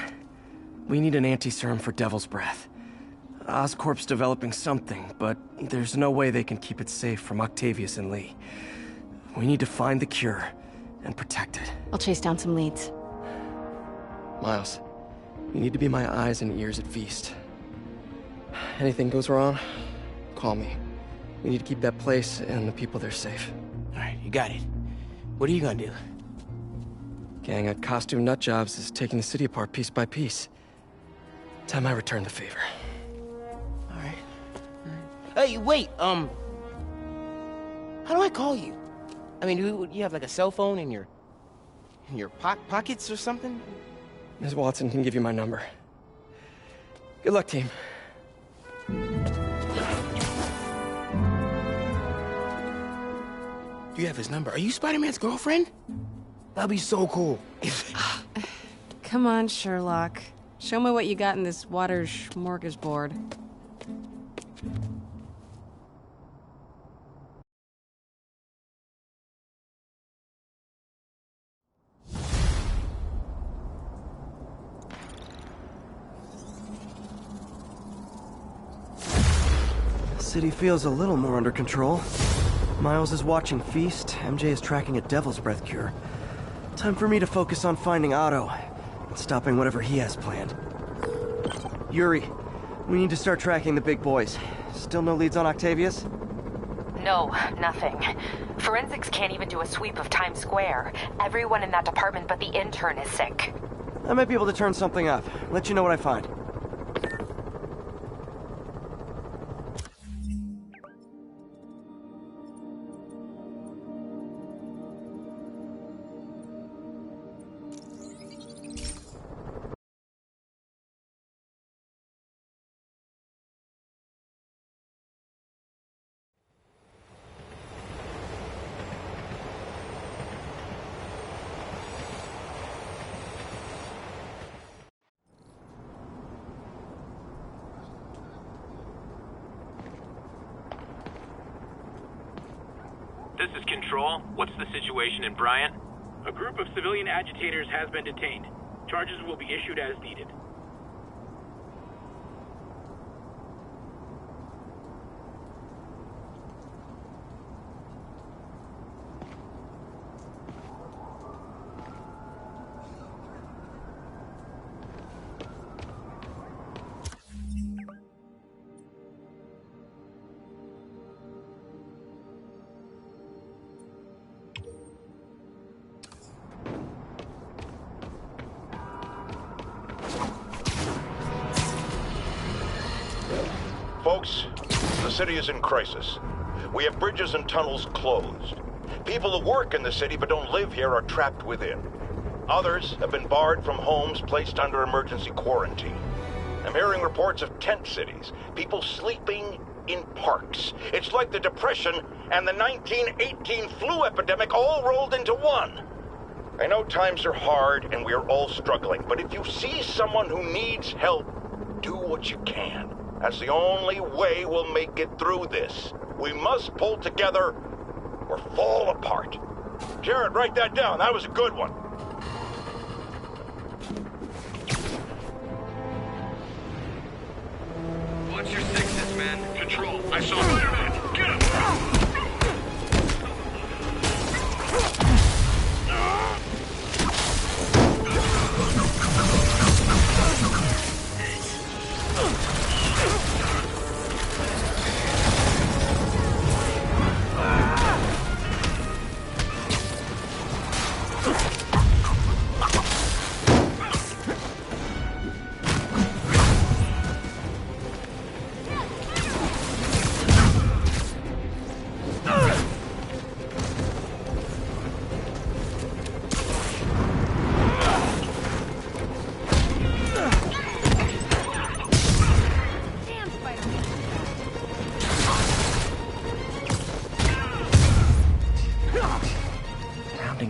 S1: we need an anti-serum for Devil's Breath. Oscorp's developing something, but there's no way they can keep it safe from Octavius and Lee. We need to find the cure and protect it.
S2: I'll chase down some leads.
S1: Miles, you need to be my eyes and ears at Feast. Anything goes wrong, call me. We need to keep that place and the people there safe.
S11: All right, you got it. What are you gonna do?
S1: Gang at Costume Nut Jobs is taking the city apart piece by piece. Time I return the favor.
S11: All right. Hey, wait, how do I call you? I mean, do you have like a cell phone in your pockets or something?
S1: Ms. Watson can give you my number. Good luck, team.
S11: You have his number. Are you Spider-Man's girlfriend? That'd be so cool.
S2: Come on, Sherlock. Show me what you got in this water smorgasbord.
S1: The city feels a little more under control. Miles is watching Feast, MJ is tracking a Devil's Breath cure. Time for me to focus on finding Otto and stopping whatever he has planned. Yuri, we need to start tracking the big boys. Still no leads on Octavius?
S2: No, nothing. Forensics can't even do a sweep of Times Square. Everyone in that department but the intern is sick.
S1: I might be able to turn something up. Let you know what I find.
S4: This is Control. What's the situation in Bryant?
S3: A group of civilian agitators has been detained. Charges will be issued as needed.
S6: Folks, the city is in crisis. We have bridges and tunnels closed. People who work in the city but don't live here are trapped within. Others have been barred from homes placed under emergency quarantine. I'm hearing reports of tent cities, people sleeping in parks. It's like the Depression and the 1918 flu epidemic all rolled into one. I know times are hard and we are all struggling, but if you see someone who needs help, do what you can. That's the only way we'll make it through this. We must pull together or fall apart. Jared, write that down. That was a good one.
S8: Watch your sixes, man. Control. I saw Spider-Man. Get him!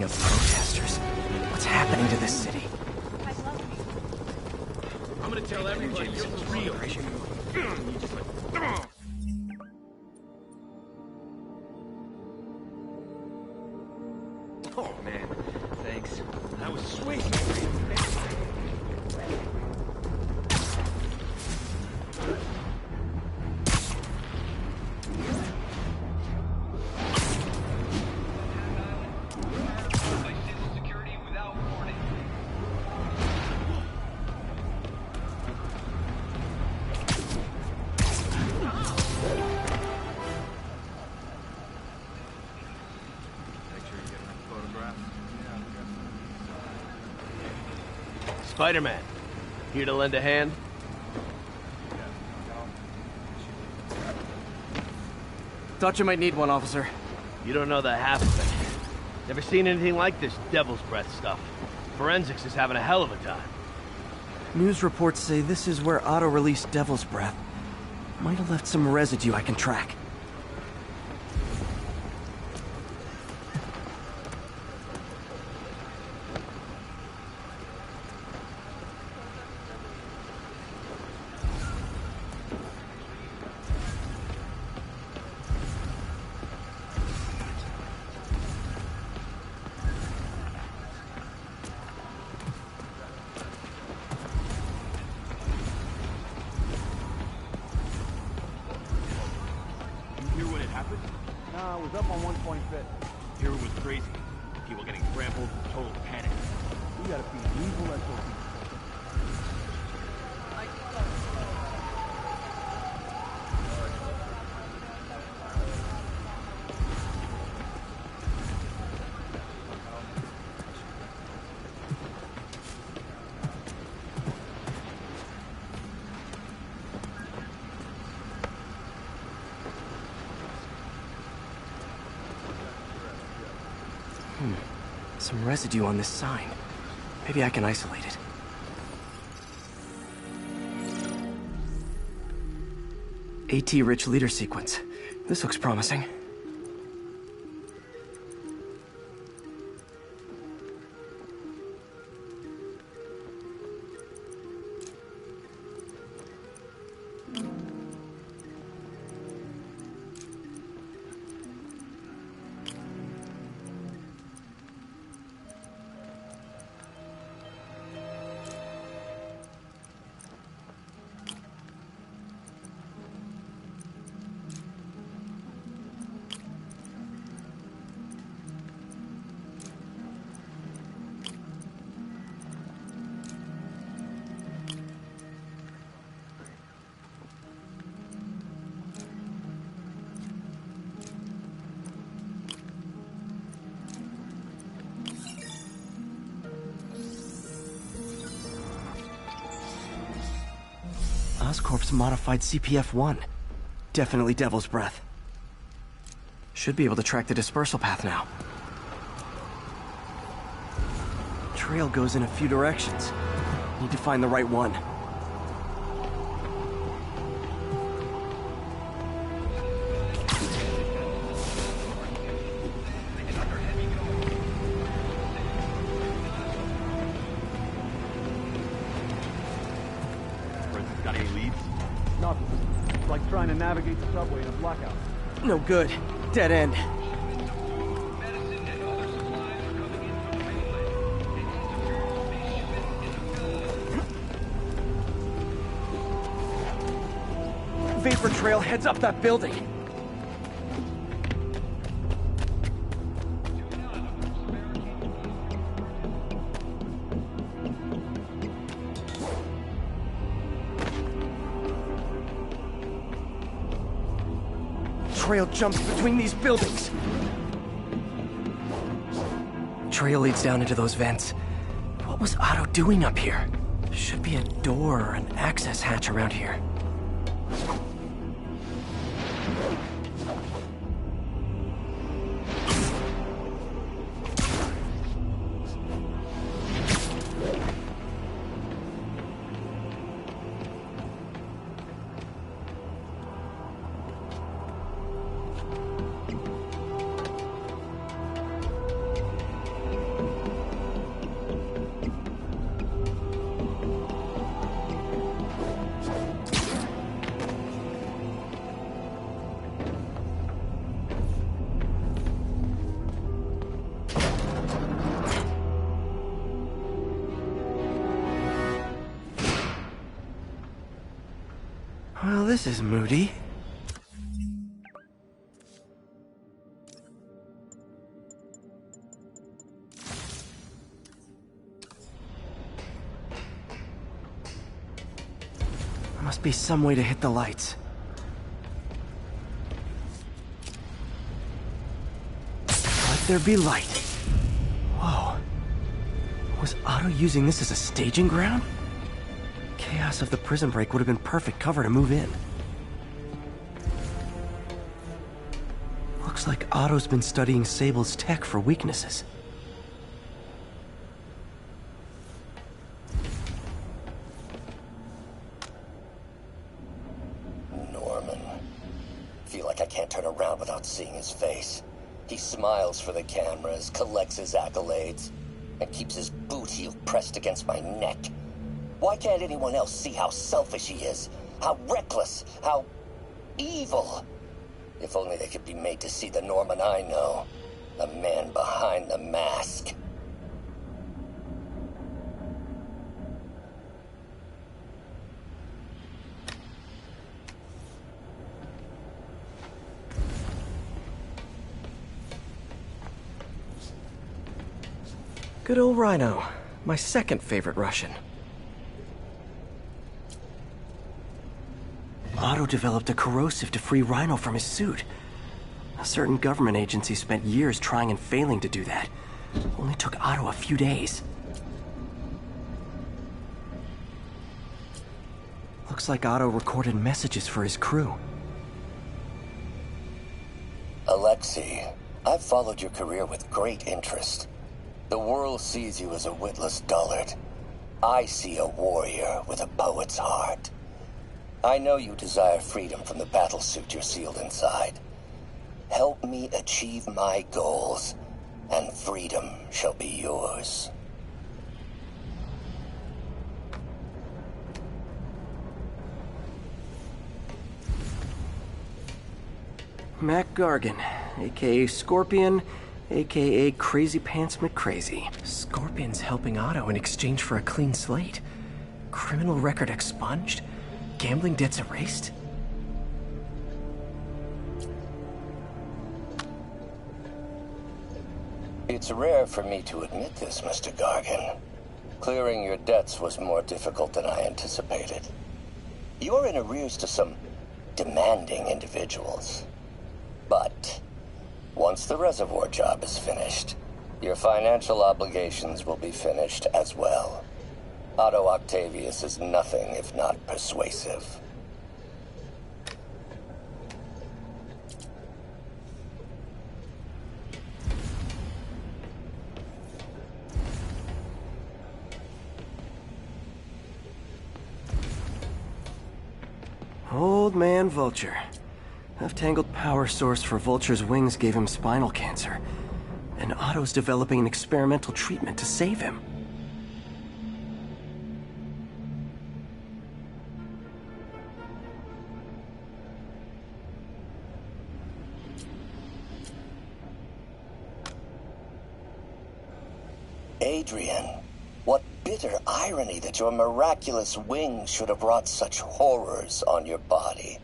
S1: of protesters. What's happening to this city?
S3: I'm gonna tell everybody you're for real.
S1: Oh, man. Thanks.
S3: That was sweet.
S1: Spider-Man, here to lend a hand? Thought you might need one, officer.
S13: You don't know the half of it. Never seen anything like this devil's breath stuff. Forensics is having a hell of a time.
S1: News reports say this is where Otto released Devil's Breath. Might have left some residue I can track.
S9: Nah, it was up on 125th.
S3: Here it was crazy. People getting trampled, total panic.
S9: We gotta be evil as those.
S1: Some residue on this sign. Maybe I can isolate it. AT-rich leader sequence. This looks promising. Oscorp's modified CPF-1. Definitely Devil's Breath. Should be able to track the dispersal path now. Trail goes in a few directions. Need to find the right one.
S3: Got any leads?
S9: Nothing. It's like trying to navigate the subway in a blackout.
S1: No good. Dead end. Vapor trail heads up that building. Trail jumps between these buildings. Trail leads down into those vents. What was Otto doing up here? Should be a door or an access hatch around here. this is moody. Must be some way to hit the lights. Let there be light. Whoa. Was Otto using this as a staging ground? Chaos of the prison break would have been perfect cover to move in. Looks like Otto's been studying Sable's tech for weaknesses.
S14: Seeing his face. He smiles for the cameras, collects his accolades, and keeps his boot heel pressed against my neck. Why can't anyone else see how selfish he is? How reckless? How evil? If only they could be made to see the Norman I know. The man behind the mask.
S1: Good old Rhino. My second favorite Russian. Otto developed a corrosive to free Rhino from his suit. A certain government agency spent years trying and failing to do that. Only took Otto a few days. Looks like Otto recorded messages for his crew.
S14: Alexei, I've followed your career with great interest. The world sees you as a witless dullard. I see a warrior with a poet's heart. I know you desire freedom from the battlesuit you're sealed inside. Help me achieve my goals, and freedom shall be yours.
S1: Mac Gargan, aka Scorpion, aka Crazy Pants McCrazy. Scorpion's helping Otto in exchange for a clean slate. Criminal record expunged? Gambling debts erased?
S14: It's rare for me to admit this, Mr. Gargan. Clearing your debts was more difficult than I anticipated. You're in arrears to some demanding individuals. But once the reservoir job is finished, your financial obligations will be finished as well. Otto Octavius is nothing if not persuasive.
S1: Old man Vulture. Half-tangled power source for Vulture's wings gave him spinal cancer. And Otto's developing an experimental treatment to save him.
S14: Adrian, what bitter irony that your miraculous wings should have wrought such horrors on your body.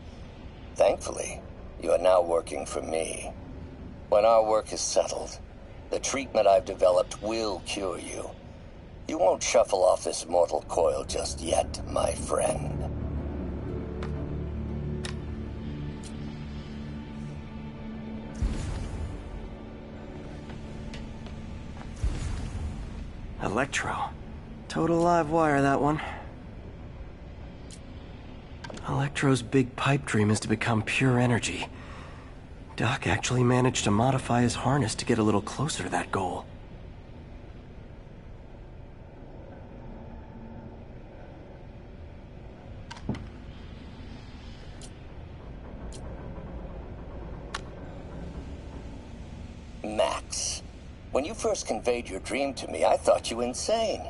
S14: Thankfully, you are now working for me. When our work is settled, the treatment I've developed will cure you. You won't shuffle off this mortal coil just yet, my friend.
S1: Electro. Total live wire, that one. Electro's big pipe dream is to become pure energy. Doc actually managed to modify his harness to get a little closer to that goal.
S14: Max, when you first conveyed your dream to me, I thought you insane.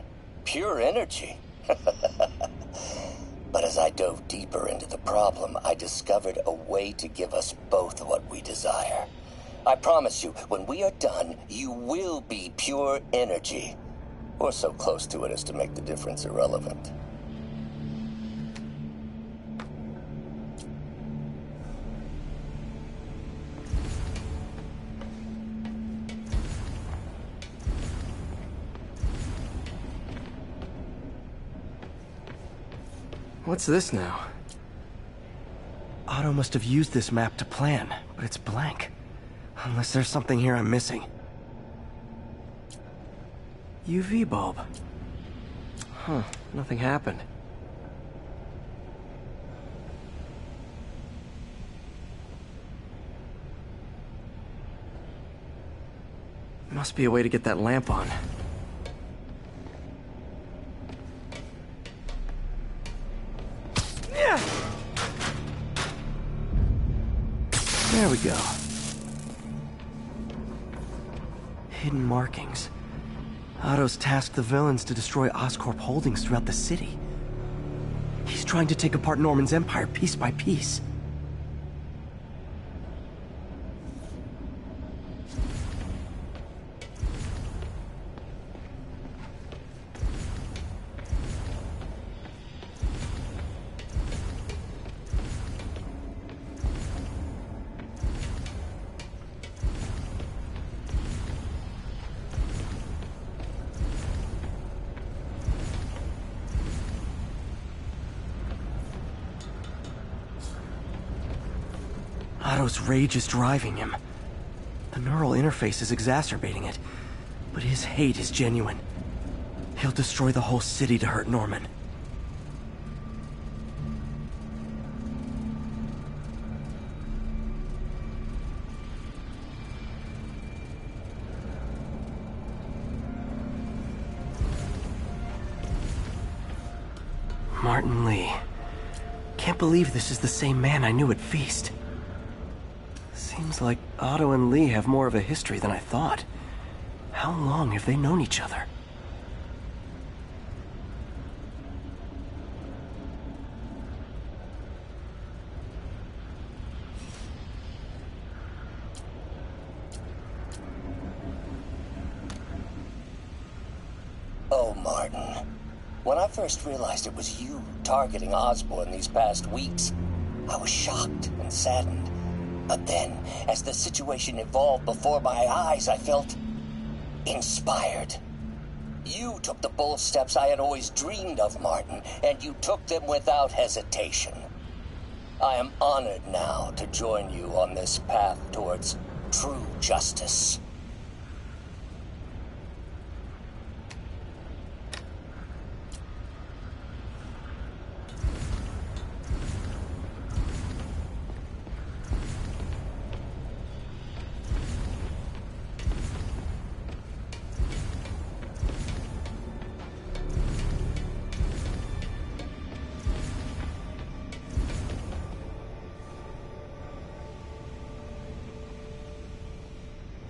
S14: Pure energy. But as I dove deeper into the problem, I discovered a way to give us both what we desire. I promise you, when we are done, you will be pure energy. Or so close to it as to make the difference irrelevant.
S1: What's this now? Otto must have used this map to plan, but it's blank. Unless there's something here I'm missing. UV bulb. Huh, nothing happened. Must be a way to get that lamp on. Yeah. There we go. Hidden markings. Otto's tasked the villains to destroy Oscorp holdings throughout the city. He's trying to take apart Norman's empire piece by piece. Otto's rage is driving him. The neural interface is exacerbating it, but his hate is genuine. He'll destroy the whole city to hurt Norman. Martin Lee. Can't believe this is the same man I knew at Feast. Seems like Otto and Lee have more of a history than I thought. How long have they known each other?
S14: Oh, Martin. When I first realized it was you targeting Osborn these past weeks, I was shocked and saddened. But then, as the situation evolved before my eyes, I felt inspired. You took the bold steps I had always dreamed of, Martin, and you took them without hesitation. I am honored now to join you on this path towards true justice.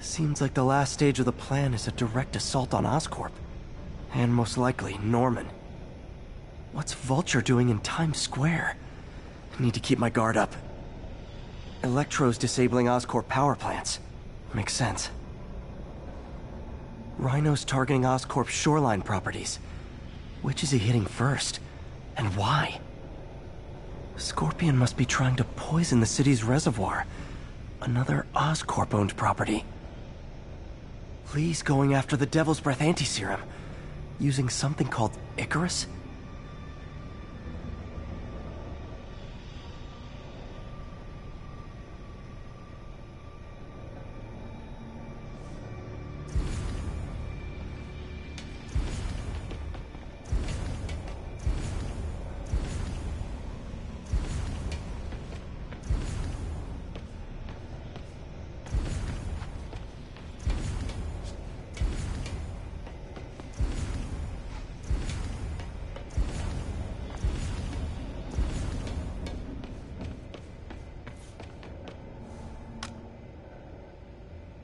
S1: Seems like the last stage of the plan is a direct assault on Oscorp. And most likely, Norman. What's Vulture doing in Times Square? I need to keep my guard up. Electro's disabling Oscorp power plants. Makes sense. Rhino's targeting Oscorp's shoreline properties. Which is he hitting first? And why? Scorpion must be trying to poison the city's reservoir. Another Oscorp-owned property. Lee's going after the Devil's Breath anti-serum, using something called Icarus?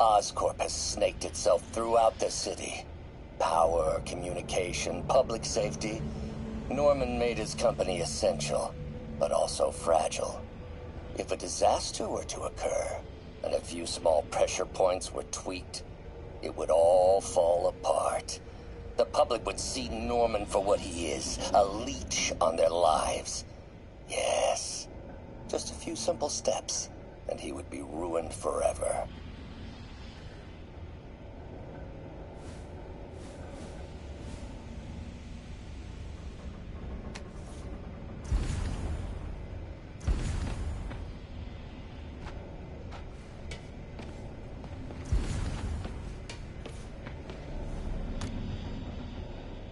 S14: Oscorp has snaked itself throughout the city. Power, communication, public safety. Norman made his company essential, but also fragile. If a disaster were to occur, and a few small pressure points were tweaked, it would all fall apart. The public would see Norman for what he is, a leech on their lives. Yes, just a few simple steps, and he would be ruined forever.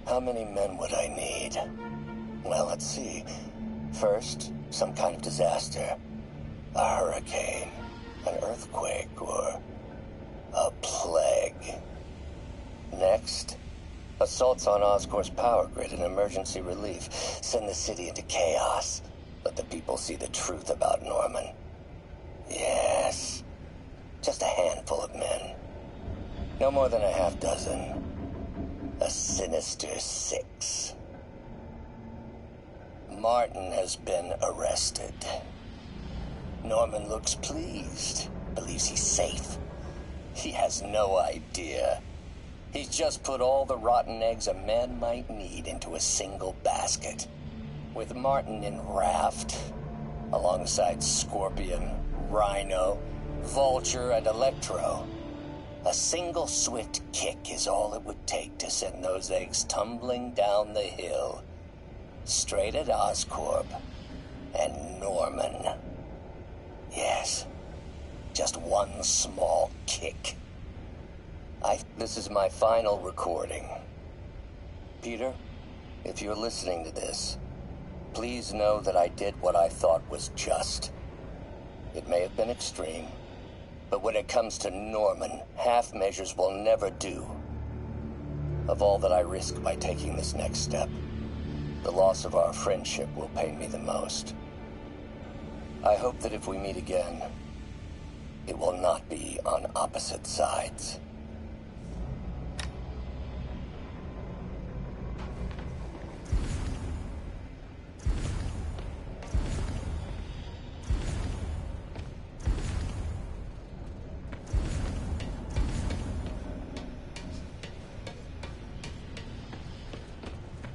S14: How many men would I need? Well, let's see. First, some kind of disaster. A hurricane, an earthquake, or a plague. Next, assaults on Oscorp's power grid and emergency relief. Send the city into chaos. Let the people see the truth about Norman. Yes, just a handful of men. No more than a half dozen. A sinister 6. Martin has been arrested. Norman looks pleased, believes he's safe. He has no idea. He's just put all the rotten eggs a man might need into a single basket. With Martin in raft, alongside Scorpion, Rhino, Vulture, and Electro. A single swift kick is all it would take to send those eggs tumbling down the hill. Straight at Oscorp and Norman. Yes, just one small kick. This is my final recording. Peter, if you're listening to this, please know that I did what I thought was just. It may have been extreme, but when it comes to Norman, half measures will never do. Of all that I risk by taking this next step, the loss of our friendship will pain me the most. I hope that if we meet again, it will not be on opposite sides.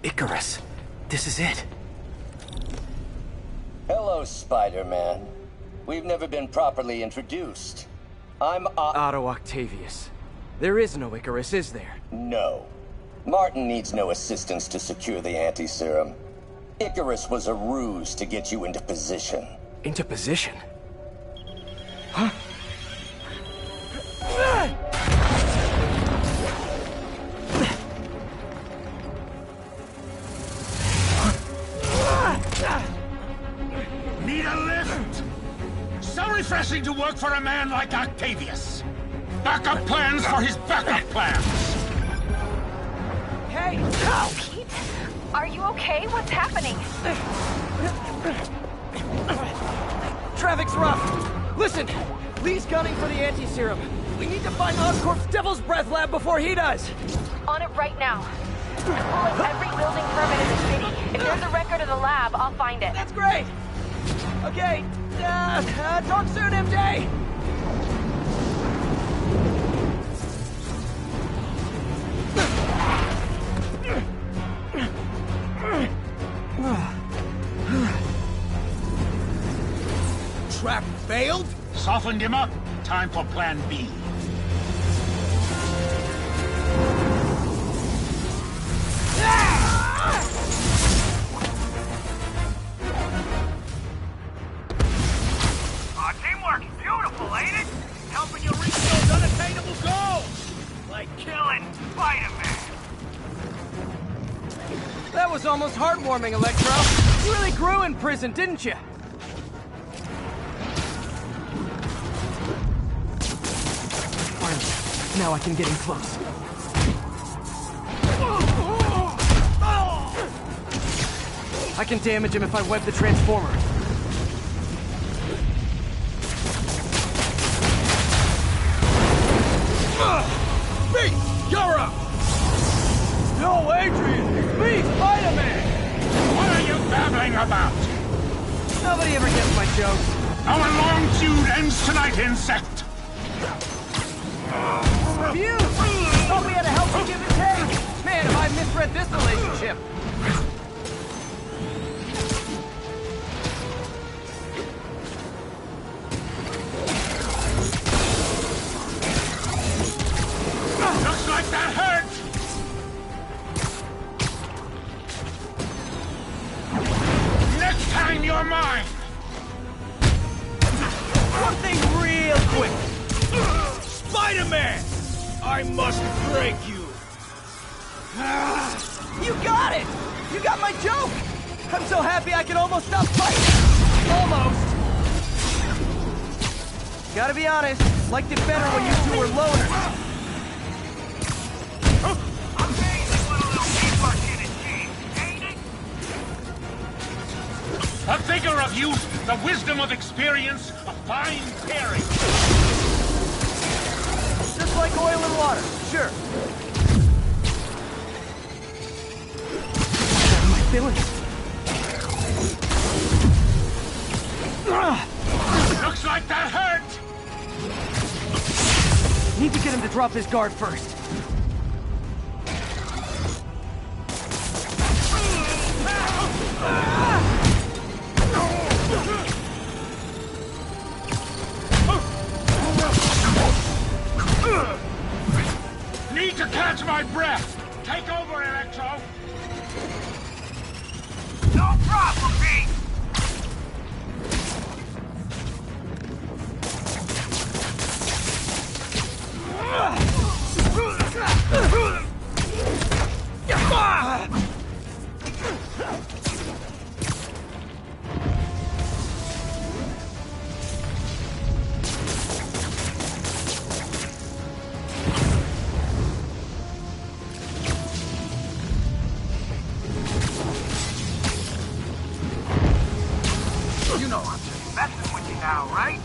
S1: Icarus, this is it.
S14: Hello, Spider-Man. We've never been properly introduced. I'm
S1: Otto Octavius. There is no Icarus, is there?
S14: No. Martin needs no assistance to secure the anti-serum. Icarus was a ruse to get you into position.
S1: Into position? Huh?
S3: Need a lift? So refreshing to work for a man like Octavius. Backup plans for his backup plans.
S1: Hey!
S5: Pete? Are you okay? What's happening?
S1: Traffic's rough. Listen, Lee's gunning for the anti-serum. We need to find Oscorp's Devil's Breath lab before he does.
S5: On it right now. I'm pulling every building permit in the city. If there's a record of the lab, I'll find it.
S1: That's great. Okay, talk soon, MJ.
S3: Trap failed? Softened him up. Time for plan B. Teamwork's beautiful, ain't it? Helping you reach those unattainable goals. Like killing Spider-Man.
S1: That was almost heartwarming, Electro. You really grew in prison, didn't you? Finally, now I can get in close. I can damage him if I web the transformer.
S3: Pete, you're up!
S1: No, Adrian! It's me, Spider-Man!
S3: What are you babbling about?
S1: Nobody ever gets my jokes.
S3: Our long feud ends tonight, insect!
S1: Reviews! Thought we had a healthy give and take! Man, have I misread this relationship!
S3: Looks like that hurt! Next time you're mine!
S1: One thing real quick!
S3: Spider-Man! I must break you!
S1: You got it! You got my joke! I'm so happy I can almost stop fighting! Almost! Gotta be honest, liked it better when you two were loners.
S3: A vigor of youth, the wisdom of experience, a fine pairing.
S1: Just like oil and water, sure. My feelings.
S3: Looks like that hurt!
S1: Need to get him to drop his guard first.
S3: Need to catch my breath! Take over, Electro! No problem, Pete! You know I'm just messing with you now, right?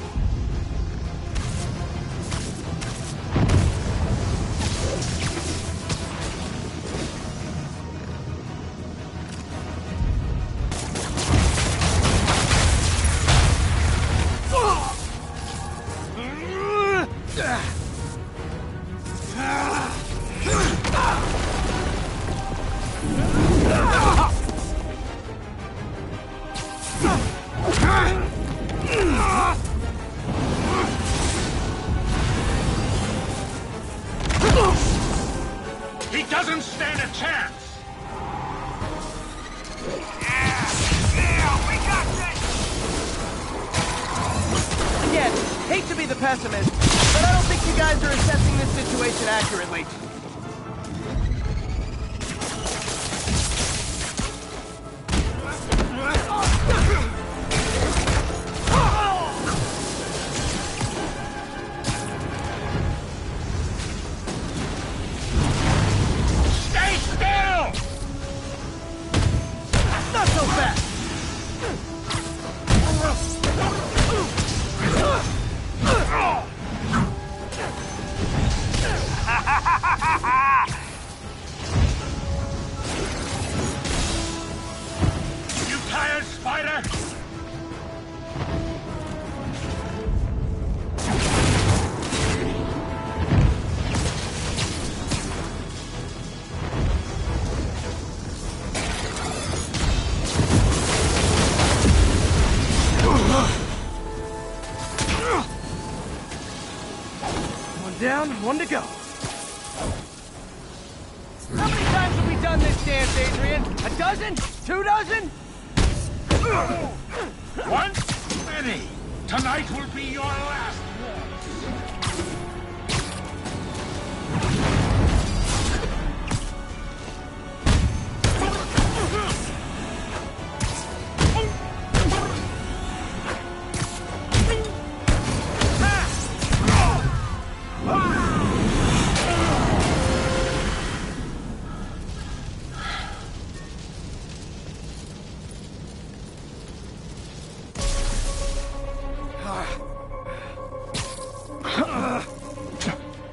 S3: He doesn't stand a chance! Yeah, we got this!
S1: Again, hate to be the pessimist, but I don't think you guys are assessing this situation accurately.
S3: Stay still!
S1: Not so fast!
S3: You tired, Spider?
S1: One down, one to go. How many times have we done this dance, Adrian? A dozen? 2 dozen?
S3: Once many. Tonight will be your last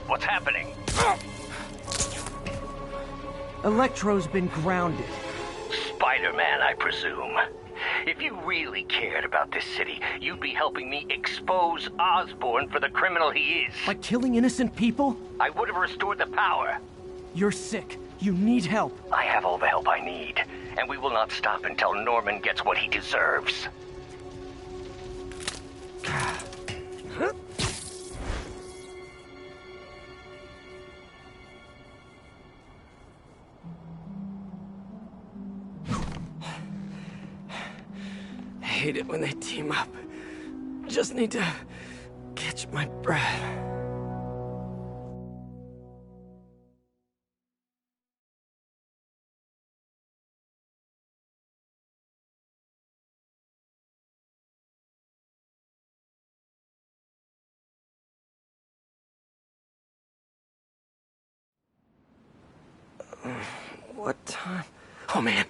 S4: What's happening?
S1: Electro's been grounded.
S4: Spider-Man, I presume. If you really cared about this city, you'd be helping me expose Osborn for the criminal he is.
S1: By killing innocent people?
S4: I would have restored the power.
S1: You're sick. You need help.
S4: I have all the help I need, and we will not stop until Norman gets what he deserves.
S1: I hate it when they team up. Just need to catch my breath. What time? Oh, man.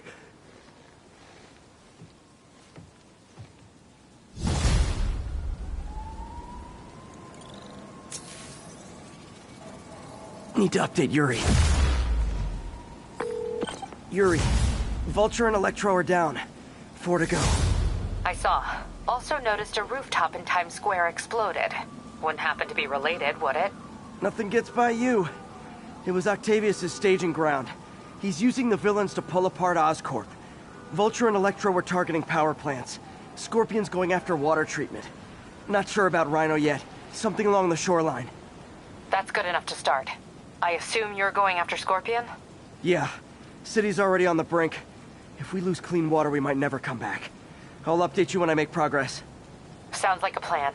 S1: Need to update Yuri. Yuri, Vulture and Electro are down. 4 to go.
S2: I saw. Also noticed a rooftop in Times Square exploded. Wouldn't happen to be related, would it?
S1: Nothing gets by you. It was Octavius' staging ground. He's using the villains to pull apart Oscorp. Vulture and Electro were targeting power plants. Scorpion's going after water treatment. Not sure about Rhino yet. Something along the shoreline.
S2: That's good enough to start. I assume you're going after Scorpion?
S1: Yeah. City's already on the brink. If we lose clean water, we might never come back. I'll update you when I make progress.
S2: Sounds like a plan.